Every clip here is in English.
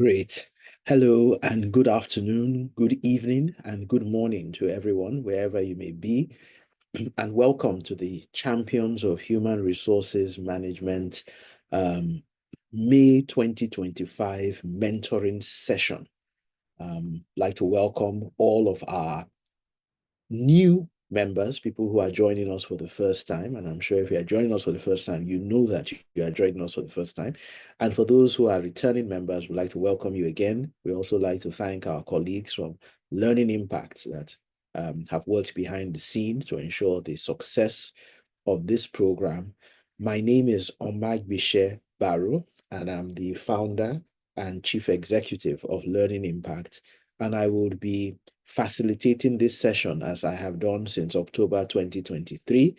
Great. Hello and good afternoon, good evening, and good morning to everyone, wherever you may be. And welcome to the Champions of Human Resources Management May 2025 mentoring session. Like to welcome all of our new members, people who are joining us for the first time. And I'm sure if you are joining us for the first time, you know that you are joining us for the first time. And for those who are returning members, we'd like to welcome you again. We also like to thank our colleagues from Learning Impacts that have worked behind the scenes to ensure the success of this program. My name is Omagbitse Barrow, and I'm the founder and chief executive of Learning Impact. And I will be facilitating this session as I have done since October 2023.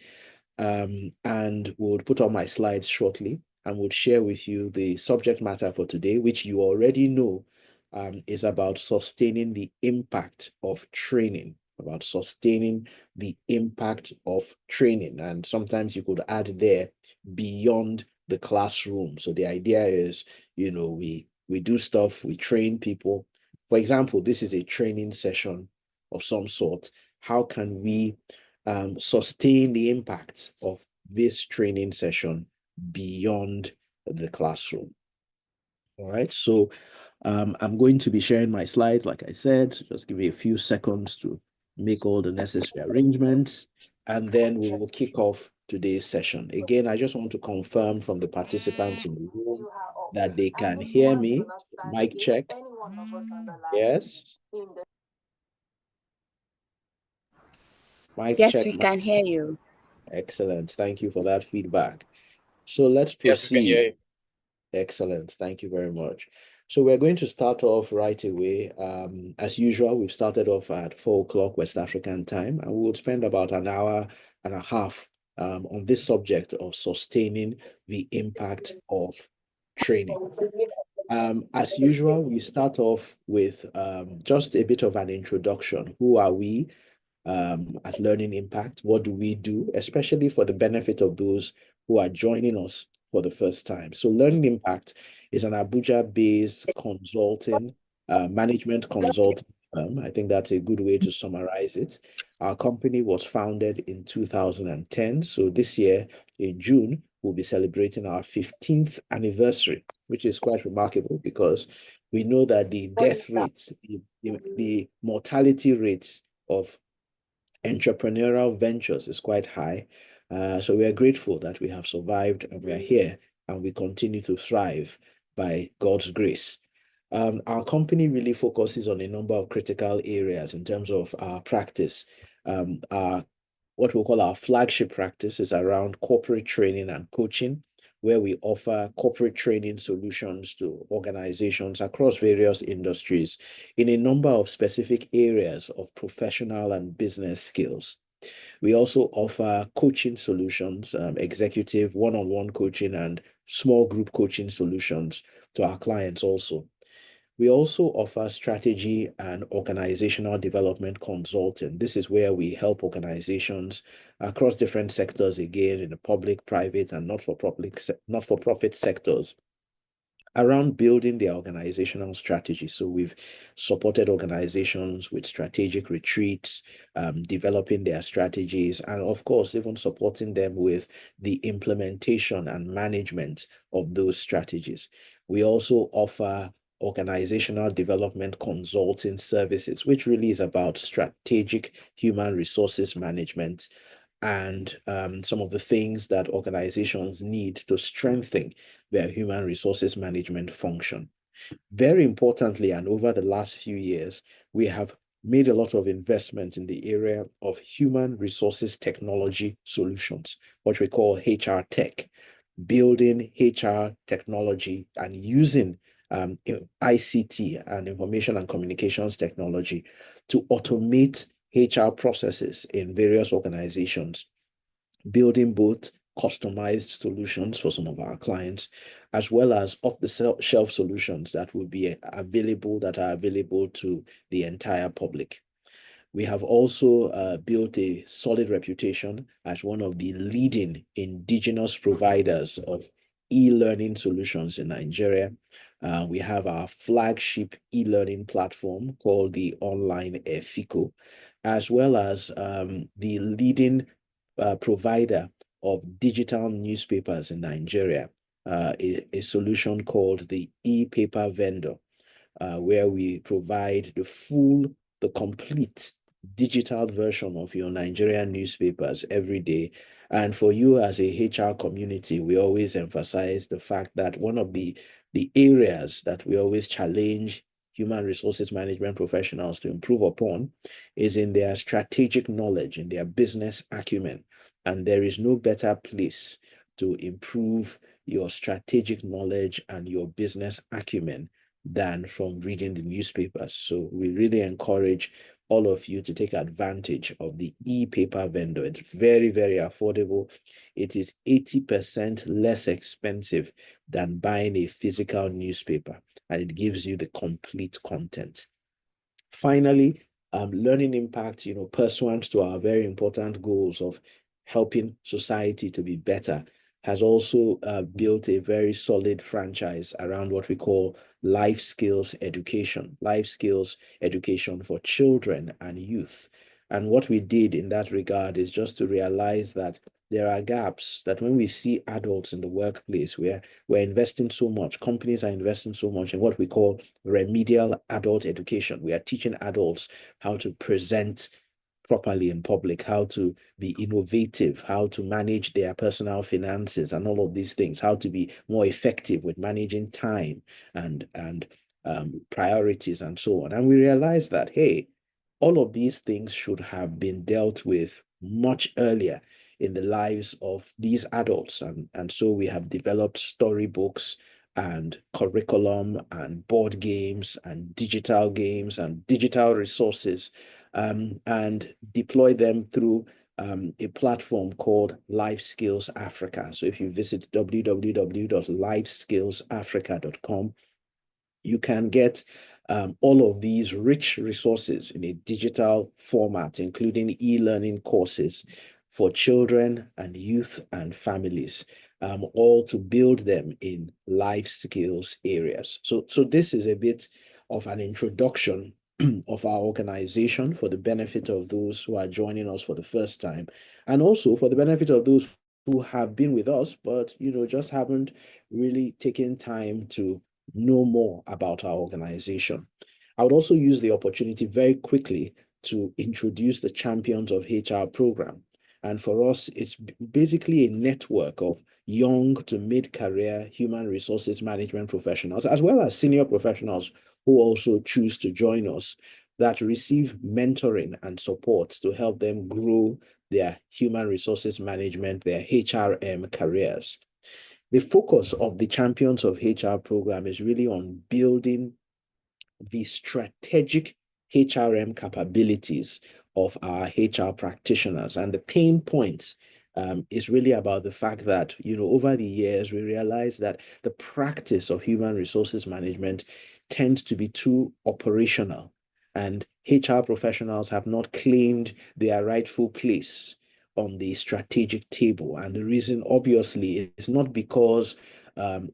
And we'll put on my slides shortly and we'll share with you the subject matter for today, which you already know is about sustaining the impact of training, about sustaining the impact of training. And sometimes you could add there beyond the classroom. So the idea is, we do stuff, we train people. For example, this is a training session of some sort. How can we sustain the impact of this training session beyond the classroom? All right, so I'm going to be sharing my slides, like I said. Just give me a few seconds to make all the necessary arrangements, and then we will kick off today's session. Again, I just want to confirm from the participants in the room that they can hear me. Mic check. Yes. Mic Yes, check. we can hear you. Excellent. Thank you for that feedback. So let's Yes, we can hear proceed. you. Excellent. Thank you very much. So we're going to start off right away. As usual, we've started off at 4 o'clock West African time, and we will spend about an hour and a half on this subject of sustaining the impact of training. As usual, we start off with just a bit of an introduction. Who are we at Learning Impact? What do we do, especially for the benefit of those who are joining us for the first time? So Learning Impact is an Abuja-based consulting, management consulting firm. I think that's a good way to summarize it. Our company was founded in 2010. So this year, in June, we'll be celebrating our 15th anniversary, which is quite remarkable because we know that the death rate, the mortality rate of entrepreneurial ventures is quite high. So we are grateful that we have survived and we are here and we continue to thrive by God's grace. Our company really focuses on a number of critical areas in terms of our practice. Our what we call our flagship practice is around corporate training and coaching, where we offer corporate training solutions to organizations across various industries in a number of specific areas of professional and business skills. We also offer coaching solutions, executive one-on-one coaching and small group coaching solutions to our clients also. We also offer strategy and organizational development consulting. This is where we help organizations across different sectors, again, in the public, private, and not-for-profit sectors, around building their organizational strategy. So we've supported organizations with strategic retreats, developing their strategies, and of course, even supporting them with the implementation and management of those strategies. We also offer organizational development consulting services, which really is about strategic human resources management and some of the things that organizations need to strengthen their human resources management function. Very importantly, and over the last few years, we have made a lot of investment in the area of human resources technology solutions, what we call HR tech, building HR technology and using ICT and information and communications technology to automate HR processes in various organizations, building both customized solutions for some of our clients, as well as off-the-shelf solutions that will be available, that are available to the entire public. We have also built a solid reputation as one of the leading indigenous providers of e-learning solutions in Nigeria. We have our flagship e-learning platform called the online Efiko, as well as the leading provider of digital newspapers in Nigeria, a solution called the e-paper vendor, where we provide the complete digital version of your Nigerian newspapers every day. And for you as a HR community, we always emphasize the fact that one of the areas that we always challenge human resources management professionals to improve upon is in their strategic knowledge, in their business acumen. And there is no better place to improve your strategic knowledge and your business acumen than from reading the newspapers. So we really encourage all of you to take advantage of the e-paper vendor. It's very, very affordable. It is 80% less expensive than buying a physical newspaper, and it gives you the complete content. Finally, learning impact, pursuant to our very important goals of helping society to be better, has also built a very solid franchise around what we call life skills education for children and youth. And what we did in that regard is just to realize that there are gaps, that when we see adults in the workplace where we're investing so much, companies are investing so much in what we call remedial adult education. We are teaching adults how to present properly in public, how to be innovative, how to manage their personal finances and all of these things, how to be more effective with managing time and priorities and so on. And we realized that, hey, all of these things should have been dealt with much earlier in the lives of these adults. And so we have developed storybooks and curriculum and board games and digital resources, and deploy them through a platform called Life Skills Africa. So if you visit www.lifeskillsafrica.com, you can get all of these rich resources in a digital format, including e-learning courses for children and youth and families, all to build them in life skills areas. So this is a bit of an introduction of our organization for the benefit of those who are joining us for the first time, and also for the benefit of those who have been with us, but just haven't really taken time to know more about our organization. I would also use the opportunity very quickly to introduce the Champions of HR program. And for us, it's basically a network of young to mid-career human resources management professionals, as well as senior professionals who also choose to join us, that receive mentoring and support to help them grow their human resources management, their HRM careers. The focus of the Champions of HR program is really on building the strategic HRM capabilities of our HR practitioners. And the pain point is really about the fact that, over the years, we realize that the practice of human resources management tends to be too operational, and HR professionals have not claimed their rightful place on the strategic table. And the reason, obviously, is not because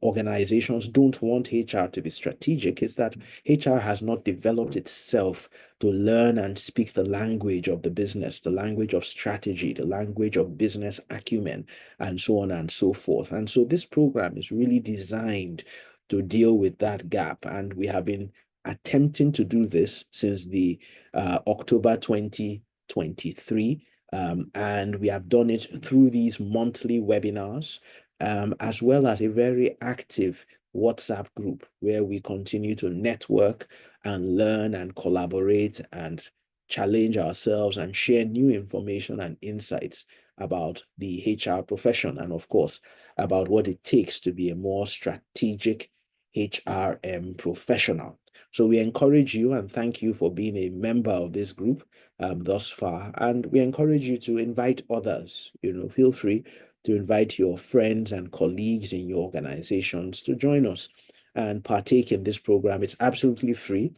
organizations don't want HR to be strategic, is that HR has not developed itself to learn and speak the language of the business, the language of strategy, the language of business acumen, and so on and so forth. And so this program is really designed to deal with that gap. And we have been attempting to do this since the October 2023. And we have done it through these monthly webinars, as well as a very active WhatsApp group where we continue to network and learn and collaborate and challenge ourselves and share new information and insights about the HR profession, and of course, about what it takes to be a more strategic HRM professional. So we encourage you and thank you for being a member of this group thus far. And we encourage you to invite others. Feel free to invite your friends and colleagues in your organizations to join us and partake in this program. It's absolutely free,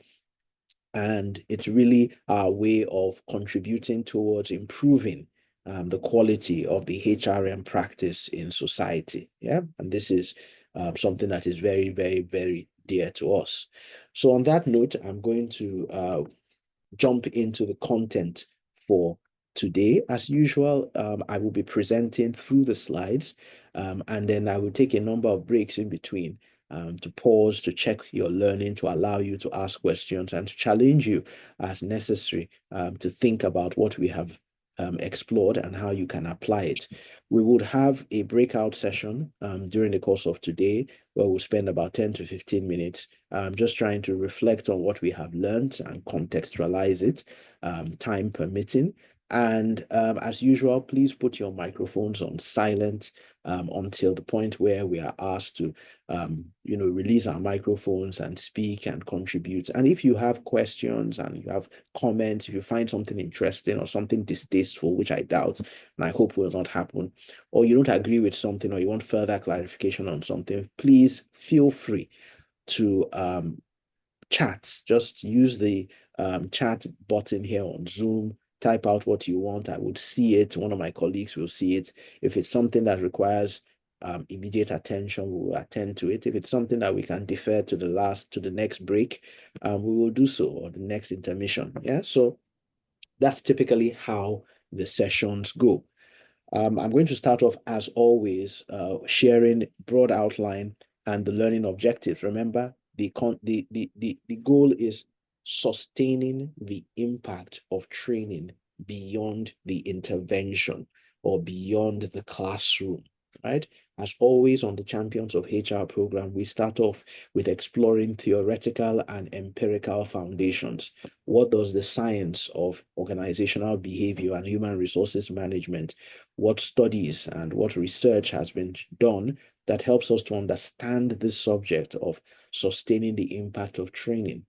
and it's really our way of contributing towards improving the quality of the HRM practice in society. Yeah, and this is something that is very, very, very dear to us. So on that note, I'm going to jump into the content for today. As usual, I will be presenting through the slides, and then I will take a number of breaks in between to pause, to check your learning, to allow you to ask questions, and to challenge you as necessary to think about what we have explored and how you can apply it. We would have a breakout session during the course of today where we'll spend about 10 to 15 minutes just trying to reflect on what we have learned and contextualize it, time permitting. And as usual, please put your microphones on silent until the point where we are asked to, release our microphones and speak and contribute. And if you have questions and you have comments, if you find something interesting or something distasteful, which I doubt and I hope will not happen, or you don't agree with something or you want further clarification on something, please feel free to chat. Just use the chat button here on Zoom. Type out what you want. I would see it. One of my colleagues will see it. If it's something that requires immediate attention, we will attend to it. If it's something that we can defer to the next break, we will do so, or the next intermission. Yeah, so that's typically how the sessions go. I'm going to start off, as always, sharing broad outline and the learning objectives. Remember, the goal is sustaining the impact of training beyond the intervention or beyond the classroom, right? As always, on the Champions of HR program, we start off with exploring theoretical and empirical foundations. What does the science of organizational behavior and human resources management, what studies and what research has been done that helps us to understand this subject of sustaining the impact of training?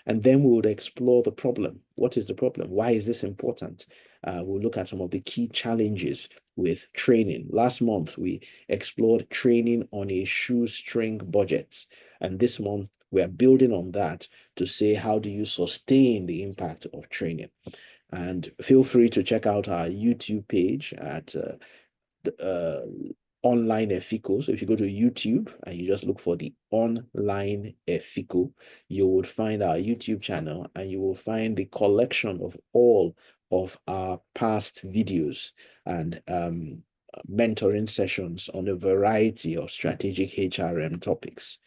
And then we would explore the problem. What is the problem? Why is this important? We'll look at some of the key challenges with training. Last month, we explored training on a shoestring budget. And this month, we are building on that to say, how do you sustain the impact of training? And feel free to check out our YouTube page at online Efiko. So if you go to YouTube and you just look for the online Efiko, you would find our YouTube channel and you will find the collection of all of our past videos and mentoring sessions on a variety of strategic HRM topics.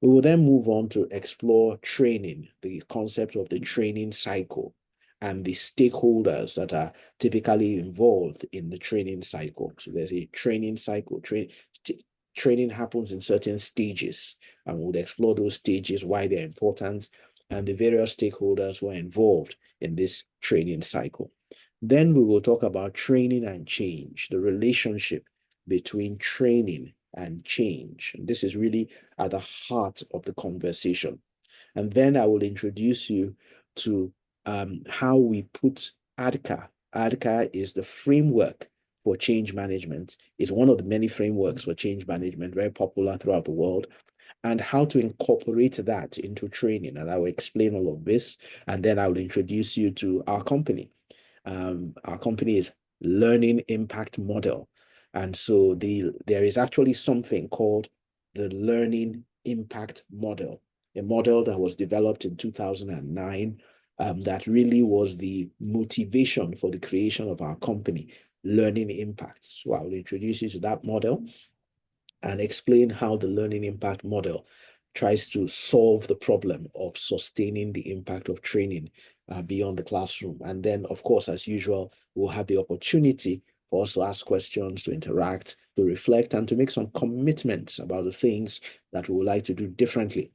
We will then move on to explore training, the concept of the training cycle, and the stakeholders that are typically involved in the training cycle. So there's a training cycle. Training happens in certain stages, and we'll explore those stages, why they're important, and the various stakeholders who are involved in this training cycle. Then we will talk about training and change, the relationship between training and change. And this is really at the heart of the conversation. And then I will introduce you to how we put ADKAR. ADKAR is the framework for change management. It's one of the many frameworks for change management, very popular throughout the world, and how to incorporate that into training. And I will explain all of this, and then I will introduce you to our company. Our company is Learning Impact Model. And so there is actually something called the Learning Impact Model, a model that was developed in 2009 that really was the motivation for the creation of our company, Learning Impact. So I will introduce you to that model and explain how the Learning Impact Model tries to solve the problem of sustaining the impact of training beyond the classroom. And then, of course, as usual, we'll have the opportunity for us to ask questions, to interact, to reflect, and to make some commitments about the things that we would like to do differently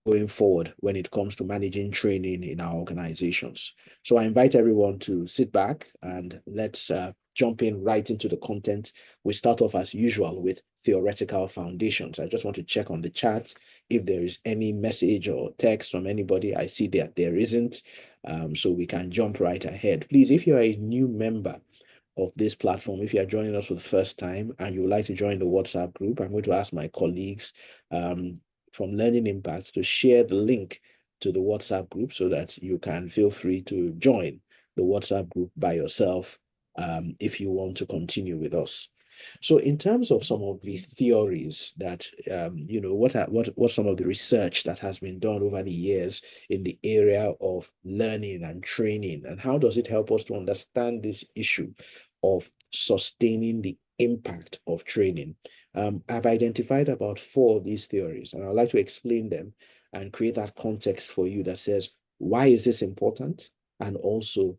going forward when it comes to managing training in our organizations. So I invite everyone to sit back and let's jump in right into the content. We start off as usual with theoretical foundations. I just want to check on the chat if there is any message or text from anybody. I see that there isn't, so we can jump right ahead. Please, if you're a new member of this platform, if you are joining us for the first time and you would like to join the WhatsApp group, I'm going to ask my colleagues from Learning Impacts to share the link to the WhatsApp group so that you can feel free to join the WhatsApp group by yourself if you want to continue with us. So in terms of some of the theories that, what some of the research that has been done over the years in the area of learning and training, and how does it help us to understand this issue of sustaining the impact of training? I've identified about 4 of these theories, and I'd like to explain them and create that context for you that says, why is this important? And also,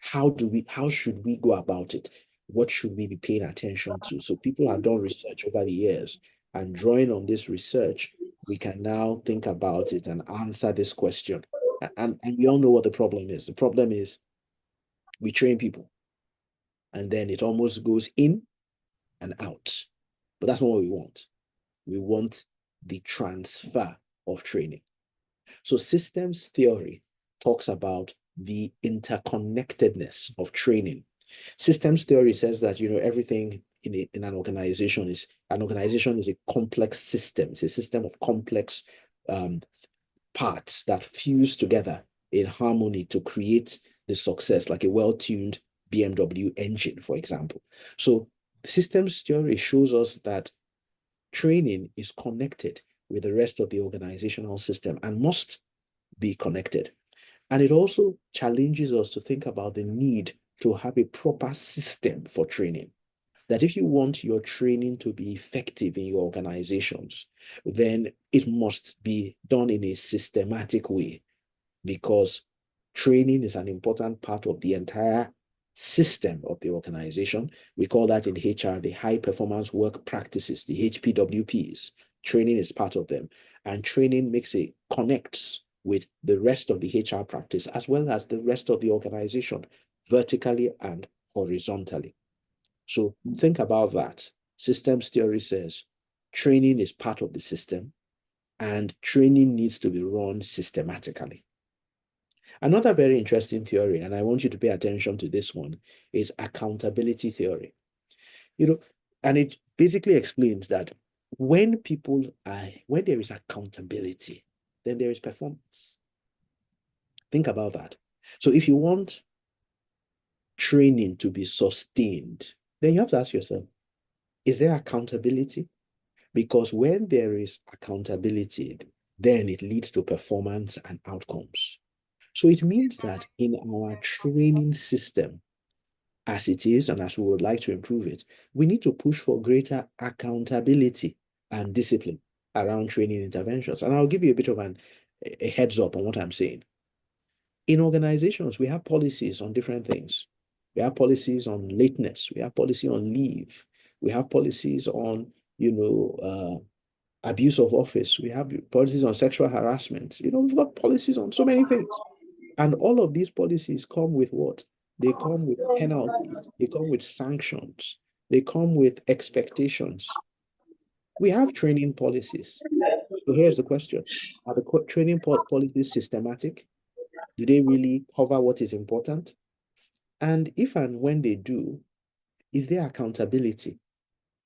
how should we go about it? What should we be paying attention to? So people have done research over the years, and drawing on this research, we can now think about it and answer this question. And we all know what the problem is. The problem is we train people, and then it almost goes in and out. But that's not what we want. We want the transfer of training. So systems theory talks about the interconnectedness of training. Systems theory says that everything in an organization is a complex system. It's a system of complex parts that fuse together in harmony to create the success, like a well-tuned BMW engine, for example. So systems theory shows us that training is connected with the rest of the organizational system and must be connected. And it also challenges us to think about the need to have a proper system for training. That if you want your training to be effective in your organizations, then it must be done in a systematic way, because training is an important part of the entire system of the organization. We call that in HR the high performance work practices, the HPWPs. Training is part of them. And training connects with the rest of the HR practice as well as the rest of the organization, vertically and horizontally. So think about that. Systems theory says training is part of the system, and training needs to be run systematically. Another very interesting theory, and I want you to pay attention to this one, is accountability theory. And it basically explains that when there is accountability, then there is performance. Think about that. So if you want training to be sustained, then you have to ask yourself, is there accountability? Because when there is accountability, then it leads to performance and outcomes. So it means that in our training system, as it is, and as we would like to improve it, we need to push for greater accountability and discipline around training interventions. And I'll give you a bit of a heads up on what I'm saying. In organizations, we have policies on different things. We have policies on lateness. We have policy on leave. We have policies on, abuse of office. We have policies on sexual harassment. We've got policies on so many things. And all of these policies come with what? They come with penalties. They come with sanctions. They come with expectations. We have training policies. So here's the question. Are the training policies systematic? Do they really cover what is important? And if and when they do, is there accountability?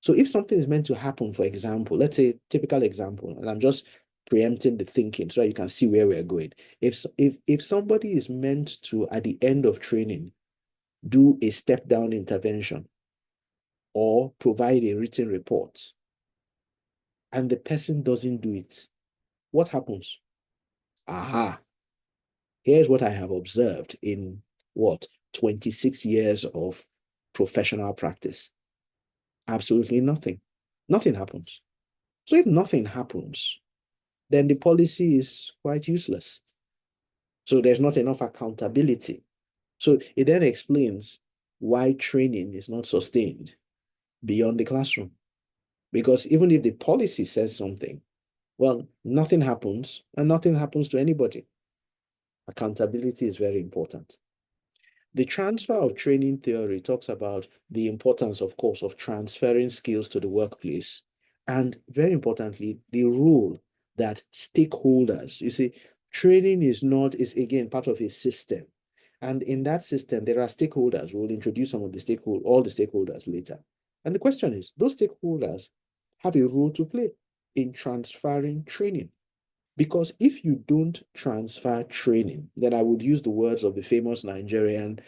So if something is meant to happen, for example, let's say typical example, and I'm just preempting the thinking so that you can see where we're going. If somebody is meant to, at the end of training, do a step down intervention or provide a written report, and the person doesn't do it, what happens? Aha, here's what I have observed in 26 years of professional practice. Absolutely nothing. Nothing happens. So if nothing happens, then the policy is quite useless. So there's not enough accountability. So it then explains why training is not sustained beyond the classroom. Because even if the policy says something, well, nothing happens and nothing happens to anybody. Accountability is very important. The transfer of training theory talks about the importance, of course, of transferring skills to the workplace. And very importantly, the role that stakeholders, training is again part of a system. And in that system, there are stakeholders. We'll introduce all the stakeholders later. And the question is, those stakeholders have a role to play in transferring training. Because if you don't transfer training, then I would use the words of the famous Nigerian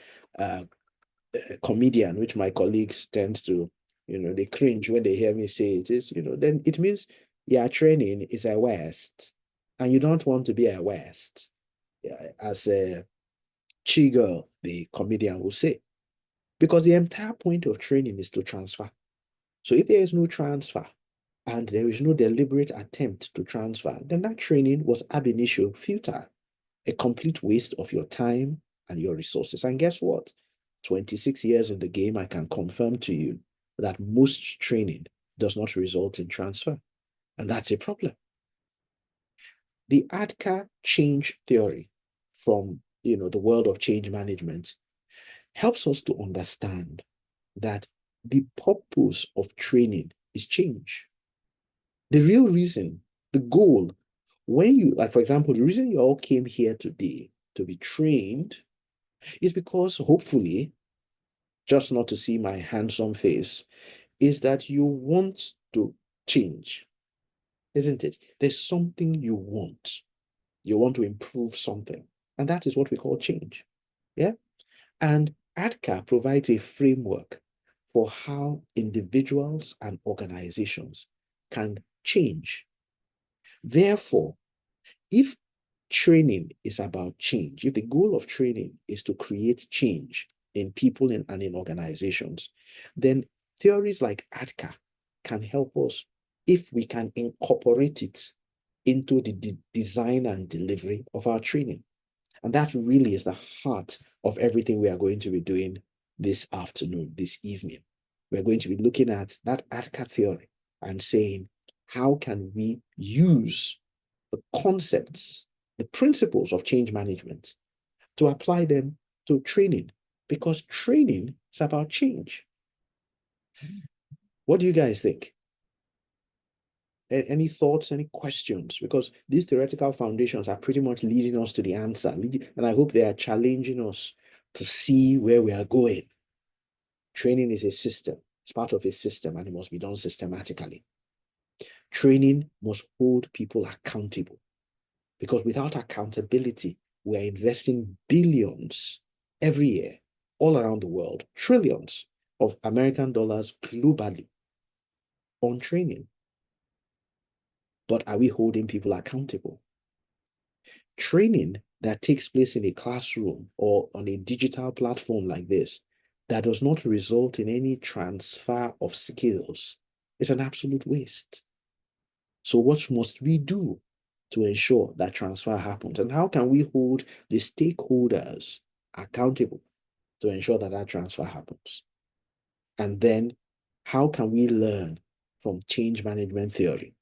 comedian, which my colleagues tend to They cringe when they hear me say it is, then it means your training is a waste and you don't want to be a waste. Yeah, as a Chigo, the comedian, will say, because the entire point of training is to transfer. So if there is no transfer and there is no deliberate attempt to transfer, then that training was ab initio futile, a complete waste of your time and your resources. And guess what? 26 years in the game, I can confirm to you that most training does not result in transfer. And that's a problem. The ADKA change theory from the world of change management helps us to understand that the purpose of training is change. The real reason, the goal, when you, like, for example, the reason you all came here today to be trained is because hopefully, just not to see my handsome face, is that you want to change, isn't it? There's something you want. You want to improve something. And that is what we call change. Yeah. And ADKA provides a framework for how individuals and organizations can change. Therefore, if training is about change, if the goal of training is to create change in people and in organizations, then theories like ADKA can help us if we can incorporate it into the design and delivery of our training. And that really is the heart of everything we are going to be doing this afternoon, this evening. We're going to be looking at that ADKA theory and saying, how can we use the concepts, the principles of change management to apply them to training? Because training is about change. What do you guys think? Any thoughts, any questions? Because these theoretical foundations are pretty much leading us to the answer. And I hope they are challenging us to see where we are going. Training is a system. It's part of a system and it must be done systematically. Training must hold people accountable because without accountability, we are investing billions every year all around the world, trillions of American dollars globally on training. But are we holding people accountable? Training that takes place in a classroom or on a digital platform like this that does not result in any transfer of skills is an absolute waste. So what must we do to ensure that transfer happens? And how can we hold the stakeholders accountable to ensure that that transfer happens? And then how can we learn from change management theory,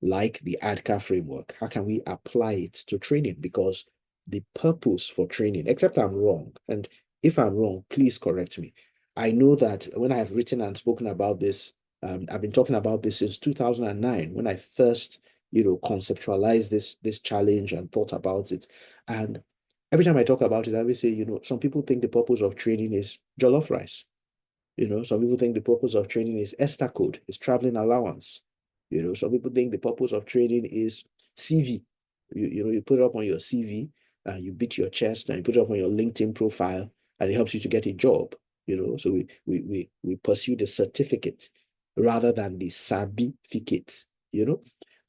like the ADKA framework? How can we apply it to training? Because the purpose for training, except I'm wrong, and if I'm wrong, please correct me. I know that when I have written and spoken about this, I've been talking about this since 2009, when I first, conceptualized this challenge and thought about it. And every time I talk about it, I always say, some people think the purpose of training is jollof rice. Some people think the purpose of training is ESTA code, is traveling allowance. Some people think the purpose of training is CV. You put it up on your CV, you beat your chest, and you put it up on your LinkedIn profile, and it helps you to get a job. So we pursue the certificate rather than the certificate.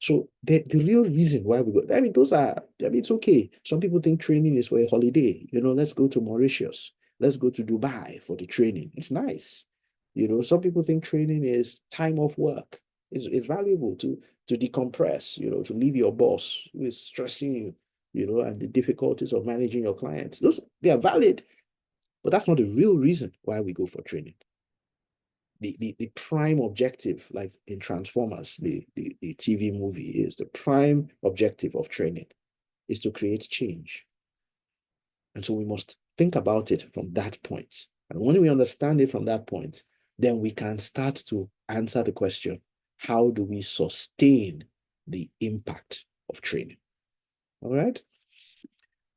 So the real reason why we go, it's okay. Some people think training is for a holiday. Let's go to Mauritius. Let's go to Dubai for the training. It's nice. Some people think training is time off work. It's valuable to decompress, to leave your boss who is stressing you, and the difficulties of managing your clients. They are valid, but that's not the real reason why we go for training. The prime objective, like in Transformers, the TV movie, is the prime objective of training is to create change. And so we must think about it from that point. And when we understand it from that point, then we can start to answer the question, how do we sustain the impact of training? All right.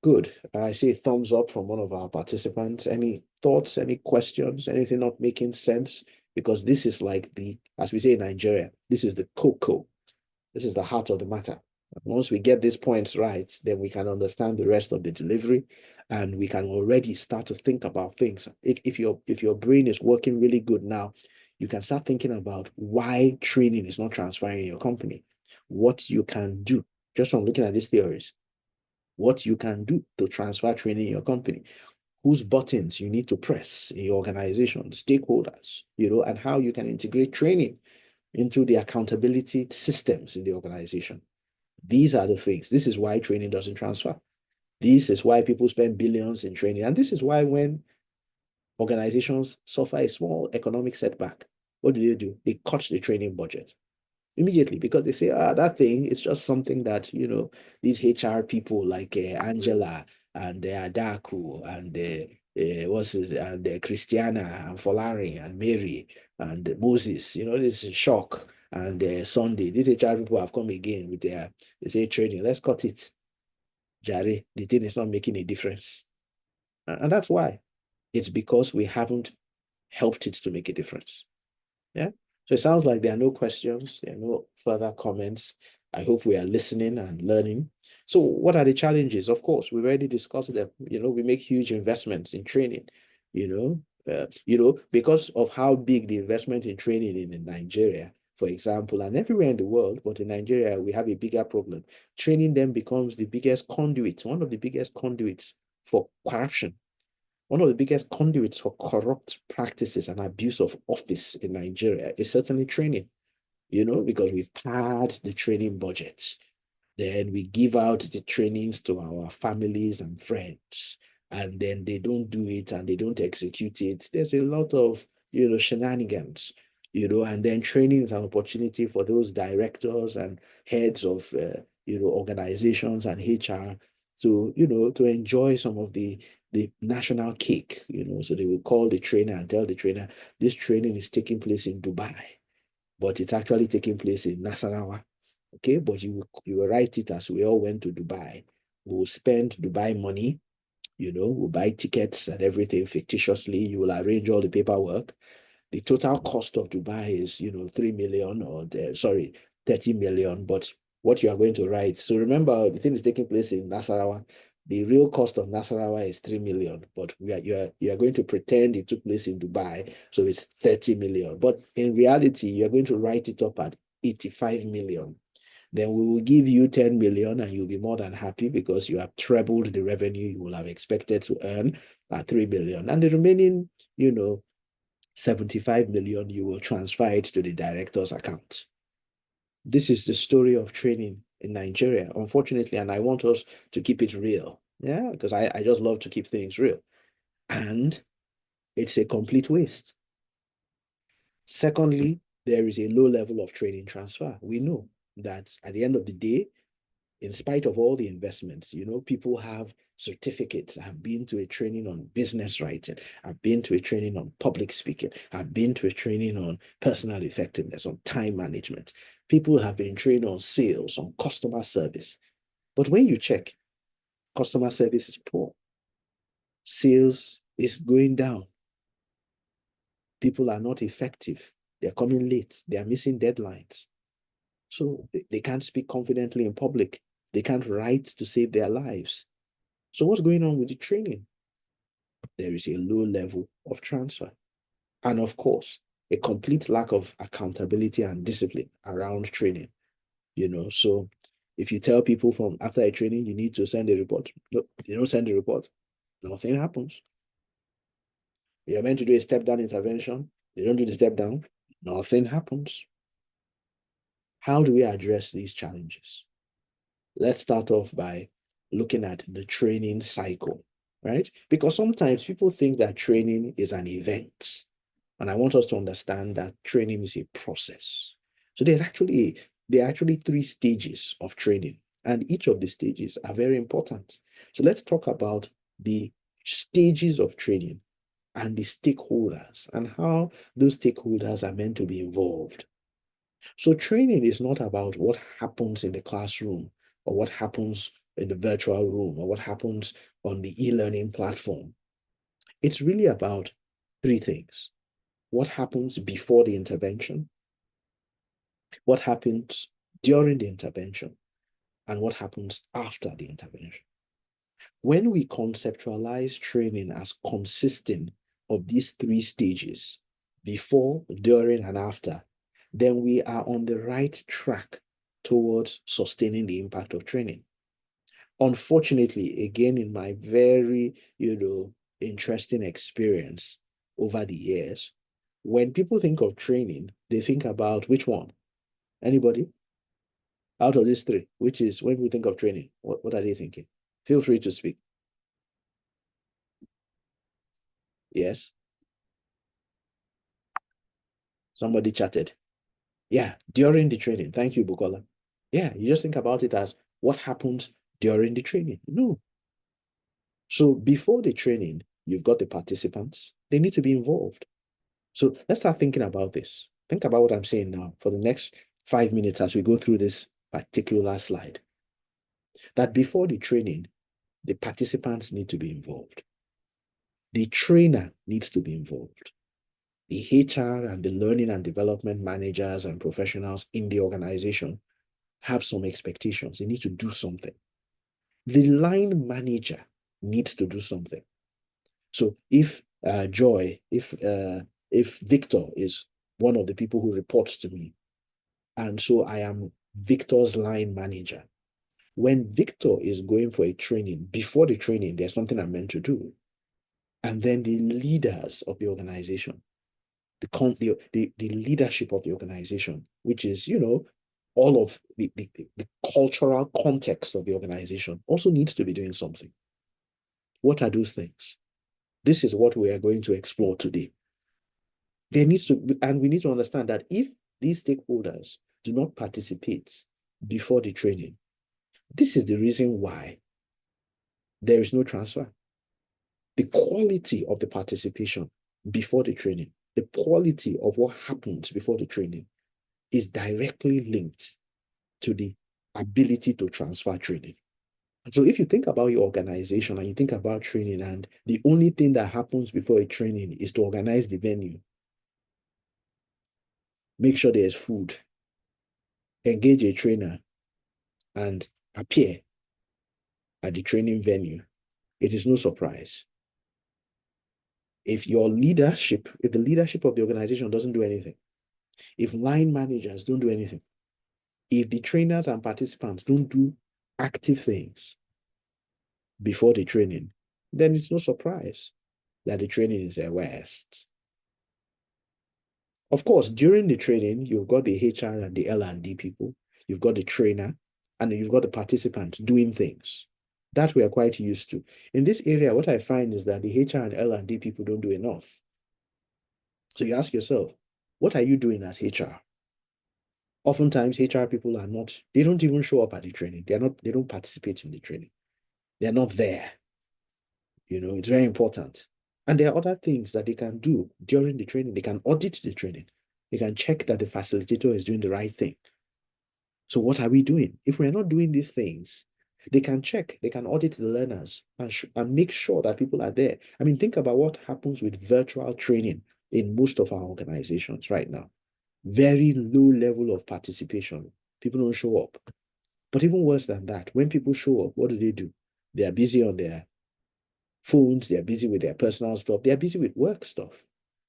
Good. I see a thumbs up from one of our participants. Any thoughts, any questions, anything not making sense? Because this is like as we say in Nigeria, this is the cocoa. This is the heart of the matter. Once we get these points right, then we can understand the rest of the delivery and we can already start to think about things. If your brain is working really good now, you can start thinking about why training is not transferring in your company, what you can do just from looking at these theories, what you can do to transfer training in your company, whose buttons you need to press in your organization, stakeholders, and how you can integrate training into the accountability systems in the organization. These are the things. This is why training doesn't transfer. This is why people spend billions in training. And this is why when organizations suffer a small economic setback, what do? They cut the training budget immediately because they say, that thing is just something that, these HR people like Angela and Adaku and Christiana and Folari and Mary and Moses, this is Shock and Sunday. These HR people have come again with they say training. Let's cut it. Jare, the thing is not making a difference. And that's why. It's because we haven't helped it to make a difference. Yeah. So it sounds like there are no questions, there are no further comments. I hope we are listening and learning. So what are the challenges? Of course, we've already discussed them. We make huge investments in training, because of how big the investment in training in Nigeria, for example, and everywhere in the world, but in Nigeria, we have a bigger problem. Training them becomes the biggest conduit, one of the biggest conduits for corruption, one of the biggest conduits for corrupt practices and abuse of office in Nigeria is certainly training, because we've pared the training budget. Then we give out the trainings to our families and friends, and then they don't do it and they don't execute it. There's a lot of, shenanigans, and then training is an opportunity for those directors and heads of, organizations and HR to enjoy some of the national cake, so they will call the trainer and tell the trainer, this training is taking place in Dubai, but it's actually taking place in Nasarawa. Okay, but you will write it as we all went to Dubai. We'll spend Dubai money, we'll buy tickets and everything fictitiously. You will arrange all the paperwork. The total cost of Dubai is, 3 million or 30 million. But what you are going to write, so remember the thing is taking place in Nasarawa. The real cost of Nasarawa is 3 million, but you are going to pretend it took place in Dubai, so it's 30 million. But in reality, you're going to write it up at 85 million. Then we will give you 10 million and you'll be more than happy because you have trebled the revenue you will have expected to earn at 3 million. And the remaining, 75 million, you will transfer it to the director's account. This is the story of training in Nigeria, unfortunately, and I want us to keep it real. Yeah, because I just love to keep things real. And it's a complete waste. Secondly, there is a low level of training transfer. We know that at the end of the day, in spite of all the investments, people have certificates. I've been to a training on business writing. I've been to a training on public speaking. I've been to a training on personal effectiveness, on time management. People have been trained on sales, on customer service. But when you check, customer service is poor. Sales is going down. People are not effective. They're coming late. They're missing deadlines. So they can't speak confidently in public. They can't write to save their lives. So what's going on with the training? There is a low level of transfer. And of course, a complete lack of accountability and discipline around training. So if you tell people from after a training, you need to send a report. No, you don't send a report. Nothing happens. You're meant to do a step down intervention. You don't do the step down. Nothing happens. How do we address these challenges? Let's start off by looking at the training cycle, right? Because sometimes people think that training is an event. And I want us to understand that training is a process. So there are actually 3 stages of training, and each of the stages are very important. So let's talk about the stages of training and the stakeholders and how those stakeholders are meant to be involved. So training is not about what happens in the classroom or what happens in the virtual room or what happens on the e-learning platform. It's really about 3 things. What happens before the intervention, what happens during the intervention, and what happens after the intervention. When we conceptualize training as consisting of these 3 stages, before, during, and after, then we are on the right track towards sustaining the impact of training. Unfortunately, again, in my very, interesting experience over the years, when people think of training, they think about which one? Anybody? Out of these three, which is when we think of training, what are they thinking? Feel free to speak. Yes. Somebody chatted. Yeah, during the training. Thank you, Bukola. Yeah, you just think about it as what happens during the training. No. So before the training, you've got the participants. They need to be involved. So let's start thinking about this. Think about what I'm saying now for the next 5 minutes as we go through this particular slide. That before the training, the participants need to be involved. The trainer needs to be involved. The HR and the learning and development managers and professionals in the organization have some expectations. They need to do something. The line manager needs to do something. So if if Victor is one of the people who reports to me, and so I am Victor's line manager, when Victor is going for a training, before the training, there's something I'm meant to do. And then the leaders of the organization, the leadership of the organization, which is, all of the cultural context of the organization, also needs to be doing something. What are those things? This is what we are going to explore today. There needs to be, and we need to understand that if these stakeholders do not participate before the training, this is the reason why there is no transfer. The quality of the participation before the training, the quality of what happens before the training is directly linked to the ability to transfer training. So if you think about your organization and you think about training, and the only thing that happens before a training is to organize the venue, make sure there's food, engage a trainer, and appear at the training venue, it is no surprise. If the leadership of the organization doesn't do anything, if line managers don't do anything, if the trainers and participants don't do active things before the training, then it's no surprise that the training is a waste. Of course, during the training, you've got the HR and the L&D people, you've got the trainer, and you've got the participants doing things. That we are quite used to. In this area, what I find is that the HR and L&D people don't do enough. So you ask yourself, what are you doing as HR? Oftentimes, HR people they don't even show up at the training. They don't participate in the training. They're not there. It's very important. And there are other things that they can do during the training. They can audit the training. They can check that the facilitator is doing the right thing. So what are we doing? If we're not doing these things, they can check, they can audit the learners and make sure that people are there. I mean, think about what happens with virtual training in most of our organizations right now. Very low level of participation. People don't show up. But even worse than that, when people show up, what do? They are busy on their phones, they are busy with their personal stuff, they are busy with work stuff.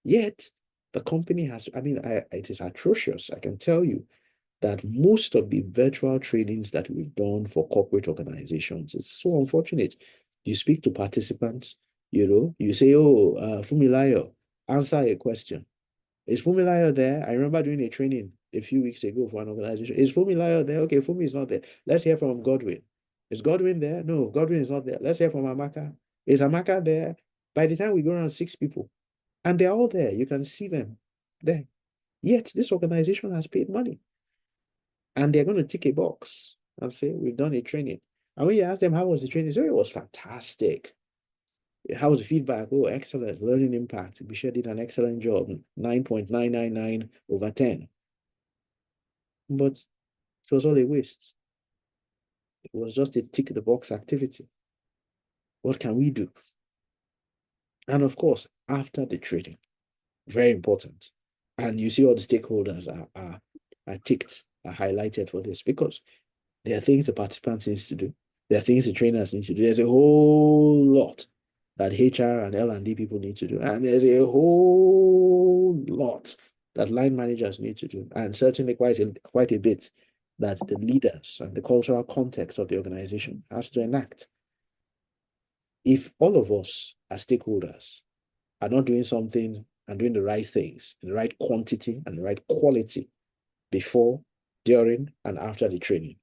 Yet, the company it is atrocious. I can tell you that most of the virtual trainings that we've done for corporate organizations, it's so unfortunate. You speak to participants, you say, oh, Fumilayo, answer a question. Is Fumilayo there? I remember doing a training a few weeks ago for an organization. Is Fumilayo there? Okay, Fumi is not there. Let's hear from Godwin. Is Godwin there? No, Godwin is not there. Let's hear from Amaka. Is Amaka there? By the time we go around 6 people, and they're all there, you can see them there. Yet this organization has paid money. And they're going to tick a box and say, we've done a training. And when you ask them, how was the training? They say, it was fantastic. How was the feedback? Oh, excellent. Learning impact. Bishop did an excellent job. 9.999 over 10. But it was all a waste. It was just a tick the box activity. What can we do? And of course, after the training, very important. And you see all the stakeholders are ticked, are highlighted for this, because there are things the participants need to do. There are things the trainers need to do. There's a whole lot that HR and L&D people need to do. And there's a whole lot that line managers need to do, and certainly quite a bit that the leaders and the cultural context of the organization has to enact. If all of us as stakeholders are not doing something and doing the right things in the right quantity and the right quality before, during, and after the training,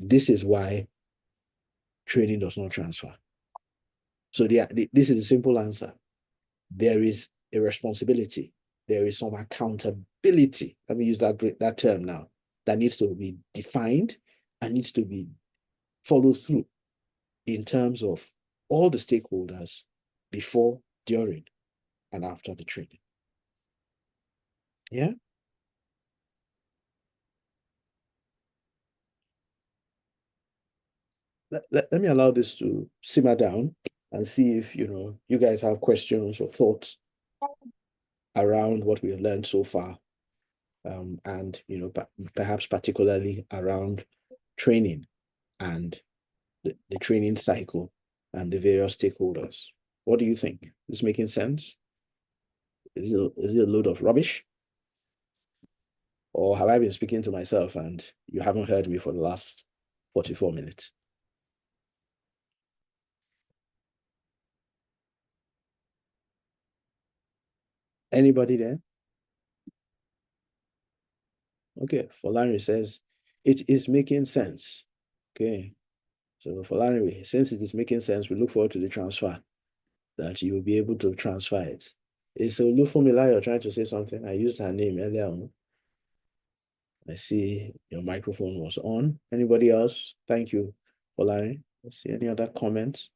this is why training does not transfer. So this is a simple answer. There is a responsibility. There is some accountability. Let me use that term now. That needs to be defined and needs to be followed through in terms of all the stakeholders before, during, and after the training. Yeah. Let me allow this to simmer down and see if you guys have questions or thoughts around what we have learned so far, and perhaps particularly around training and the training cycle and the various stakeholders. What do you think? Is this making sense? Is it a load of rubbish? Or have I been speaking to myself and you haven't heard me for the last 44 minutes? Anybody there? Okay, Folani says, it is making sense. Okay, so Folani, since it is making sense, we look forward to the transfer, that you will be able to transfer it. Is Olufumila trying to say something? I used her name earlier on. I see your microphone was on. Anybody else? Thank you, Folani. Let's see any other comments.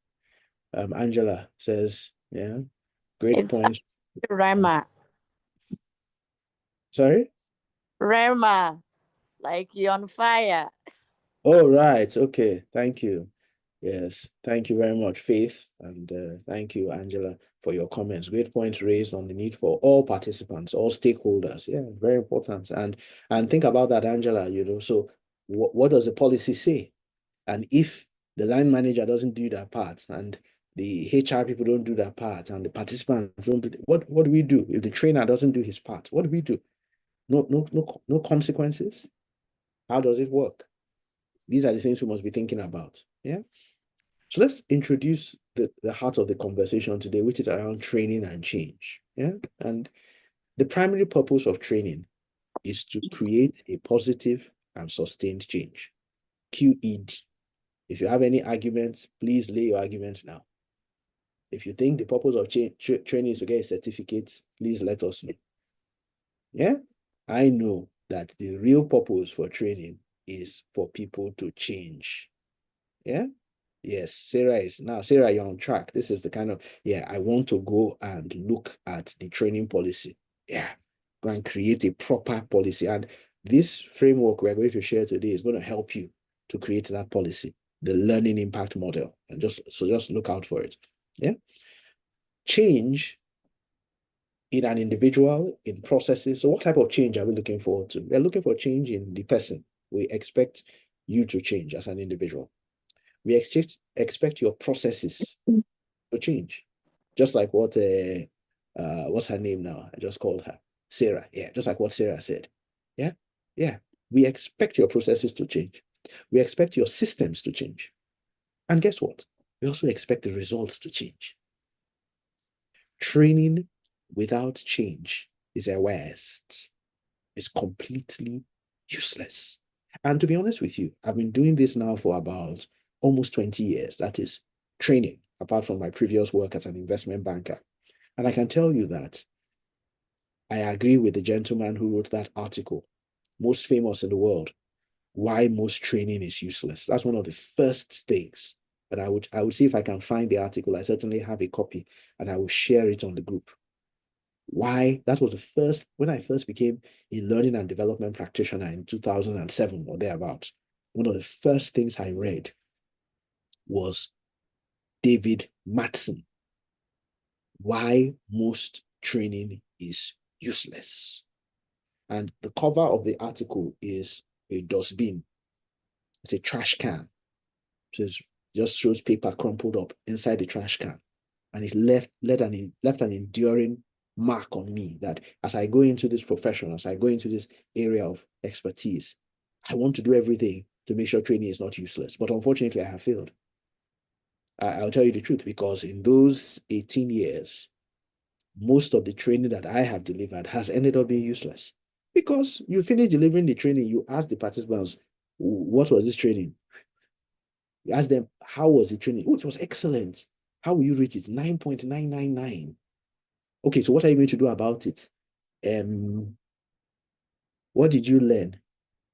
Angela says, yeah, great point. Rema. Sorry? Rema, like you're on fire. Oh, right. Okay. Thank you. Yes. Thank you very much, Faith. And thank you, Angela, for your comments. Great points raised on the need for all participants, all stakeholders. Yeah, very important. And think about that, Angela, so what does the policy say? And if the line manager doesn't do that part and the HR people don't do that part and the participants don't do what do we do? If the trainer doesn't do his part, what do we do? No consequences? How does it work? These are the things we must be thinking about. Yeah. So let's introduce the heart of the conversation today, which is around training and change. Yeah. And the primary purpose of training is to create a positive and sustained change. QED. If you have any arguments, please lay your arguments now. If you think the purpose of training is to get a certificate, please let us know. Yeah. I know that the real purpose for training is for people to change. Yeah. Yes, Sarah, you're on track. This is the kind of, I want to go and look at the training policy. Yeah, go and create a proper policy. And this framework we're going to share today is going to help you to create that policy, the learning impact model. And just look out for it. Yeah. Change in an individual, in processes. So what type of change are we looking forward to? We're looking for change in the person. We expect you to change as an individual. We expect your processes to change. Just like what what's her name now? I just called her Sarah. Yeah, just like what Sarah said. Yeah, yeah. We expect your processes to change. We expect your systems to change. And guess what? We also expect the results to change. Training without change is a waste. It's completely useless. And to be honest with you, I've been doing this now for about almost 20 years. That is training, apart from my previous work as an investment banker. And I can tell you that I agree with the gentleman who wrote that article, most famous in the world, why most training is useless. That's one of the first things. But I would see if I can find the article. I certainly have a copy and I will share it on the group. Why? That was when I first became a learning and development practitioner in 2007 or thereabouts. One of the first things I read was David Matson, Why Most Training is Useless. And the cover of the article is a dustbin. It's a trash can. So it just shows paper crumpled up inside the trash can. And it's left an enduring mark on me that as I go into this profession, as I go into this area of expertise, I want to do everything to make sure training is not useless. But unfortunately, I have failed. I'll tell you the truth, because in those 18 years, most of the training that I have delivered has ended up being useless. Because you finish delivering the training, you ask the participants, what was this training? You ask them, how was the training? Oh, it was excellent. How will you rate it? 9.999. Okay, so what are you going to do about it? What did you learn?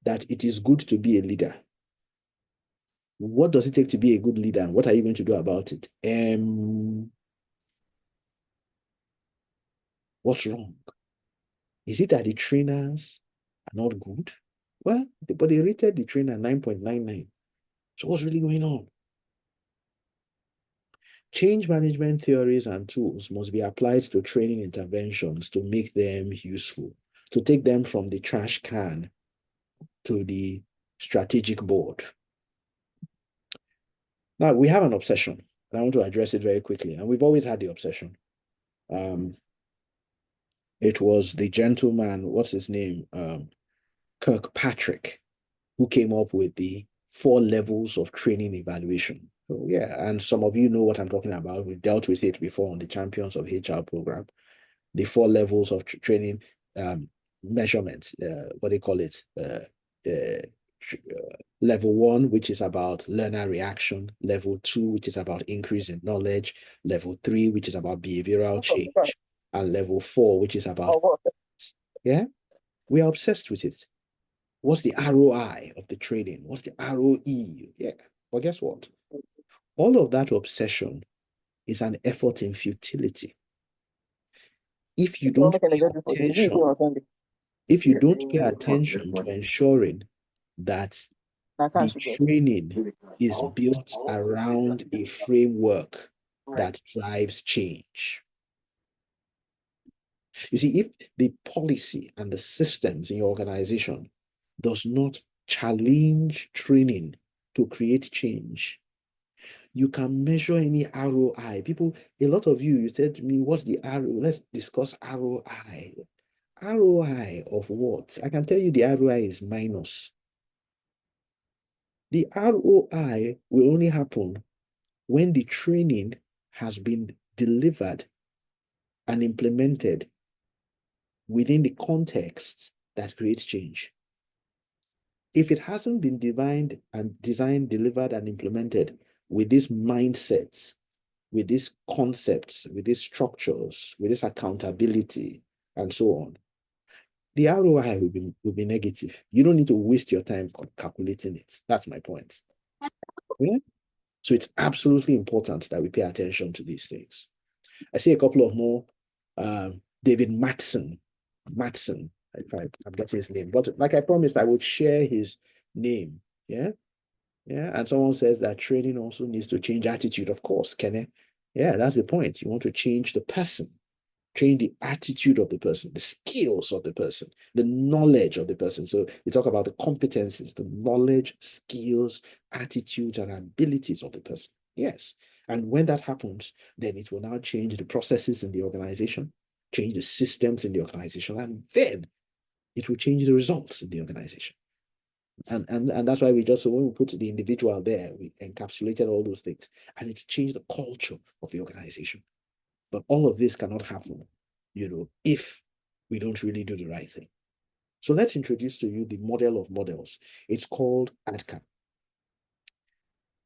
That it is good to be a leader. What does it take to be a good leader? And what are you going to do about it? What's wrong? Is it that the trainers are not good? Well, but they rated the trainer 9.99. So what's really going on? Change management theories and tools must be applied to training interventions to make them useful, to take them from the trash can to the strategic board. Now, we have an obsession, and I want to address it very quickly. And we've always had the obsession. It was the gentleman, what's his name? Kirkpatrick, who came up with the 4 levels of training evaluation. So, yeah, and some of you know what I'm talking about. We've dealt with it before on the Champions of HR program. The 4 levels of training measurements, what they call it, level 1, which is about learner reaction, level 2, which is about increase in knowledge, level 3, which is about behavioral change, and level 4, which is about, yeah, we are obsessed with it. What's the ROI of the training? What's the ROE? Yeah, but guess what? All of that obsession is an effort in futility. If you don't pay attention, if you don't pay attention to ensuring that the training is built around a framework that drives change. You see, if the policy and the systems in your organization does not challenge training to create change, you can measure any ROI. People, a lot of you said to me, what's the ROI? Let's discuss ROI. ROI of what? I can tell you the ROI is minus. The ROI will only happen when the training has been delivered and implemented within the context that creates change. If it hasn't been designed, delivered, and implemented with these mindsets, with these concepts, with these structures, with this accountability, and so on, the ROI will be negative. You don't need to waste your time calculating it. That's my point. Yeah? So it's absolutely important that we pay attention to these things. I see a couple of more. David Matson, if I'm getting his name, but like I promised, I would share his name. Yeah. Yeah. And someone says that training also needs to change attitude. Of course, Kenny. Yeah, that's the point. You want to change the person, change the attitude of the person, the skills of the person, the knowledge of the person. So we talk about the competencies, the knowledge, skills, attitudes, and abilities of the person. Yes. And when that happens, then it will now change the processes in the organization, change the systems in the organization, and then it will change the results in the organization. And that's why we just, so when we put the individual there, we encapsulated all those things, and it changed the culture of the organization. But all of this cannot happen, if we don't really do the right thing. So let's introduce to you the model of models. It's called ADKAR.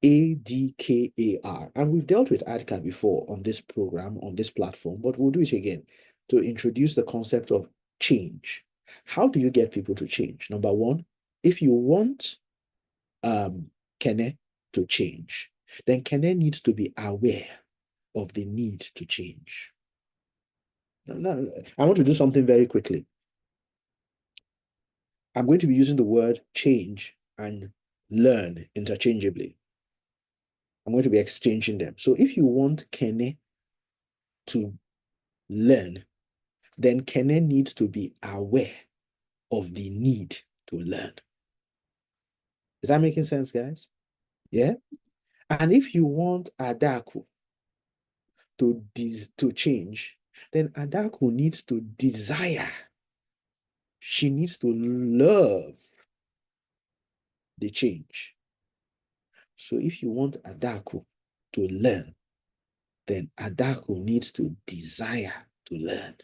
ADKAR. And we've dealt with ADKAR before on this program, on this platform, but we'll do it again to introduce the concept of change. How do you get people to change? Number one, if you want Kene to change, then Kene needs to be aware of the need to change. Now, I want to do something very quickly. I'm going to be using the word change and learn interchangeably. I'm going to be exchanging them. So if you want Kene to learn, then Kene needs to be aware of the need to learn. Is that making sense, guys? Yeah? And if you want Adaku to change, then Adaku needs to desire. She needs to love the change. So if you want Adaku to learn, then Adaku needs to desire to learn.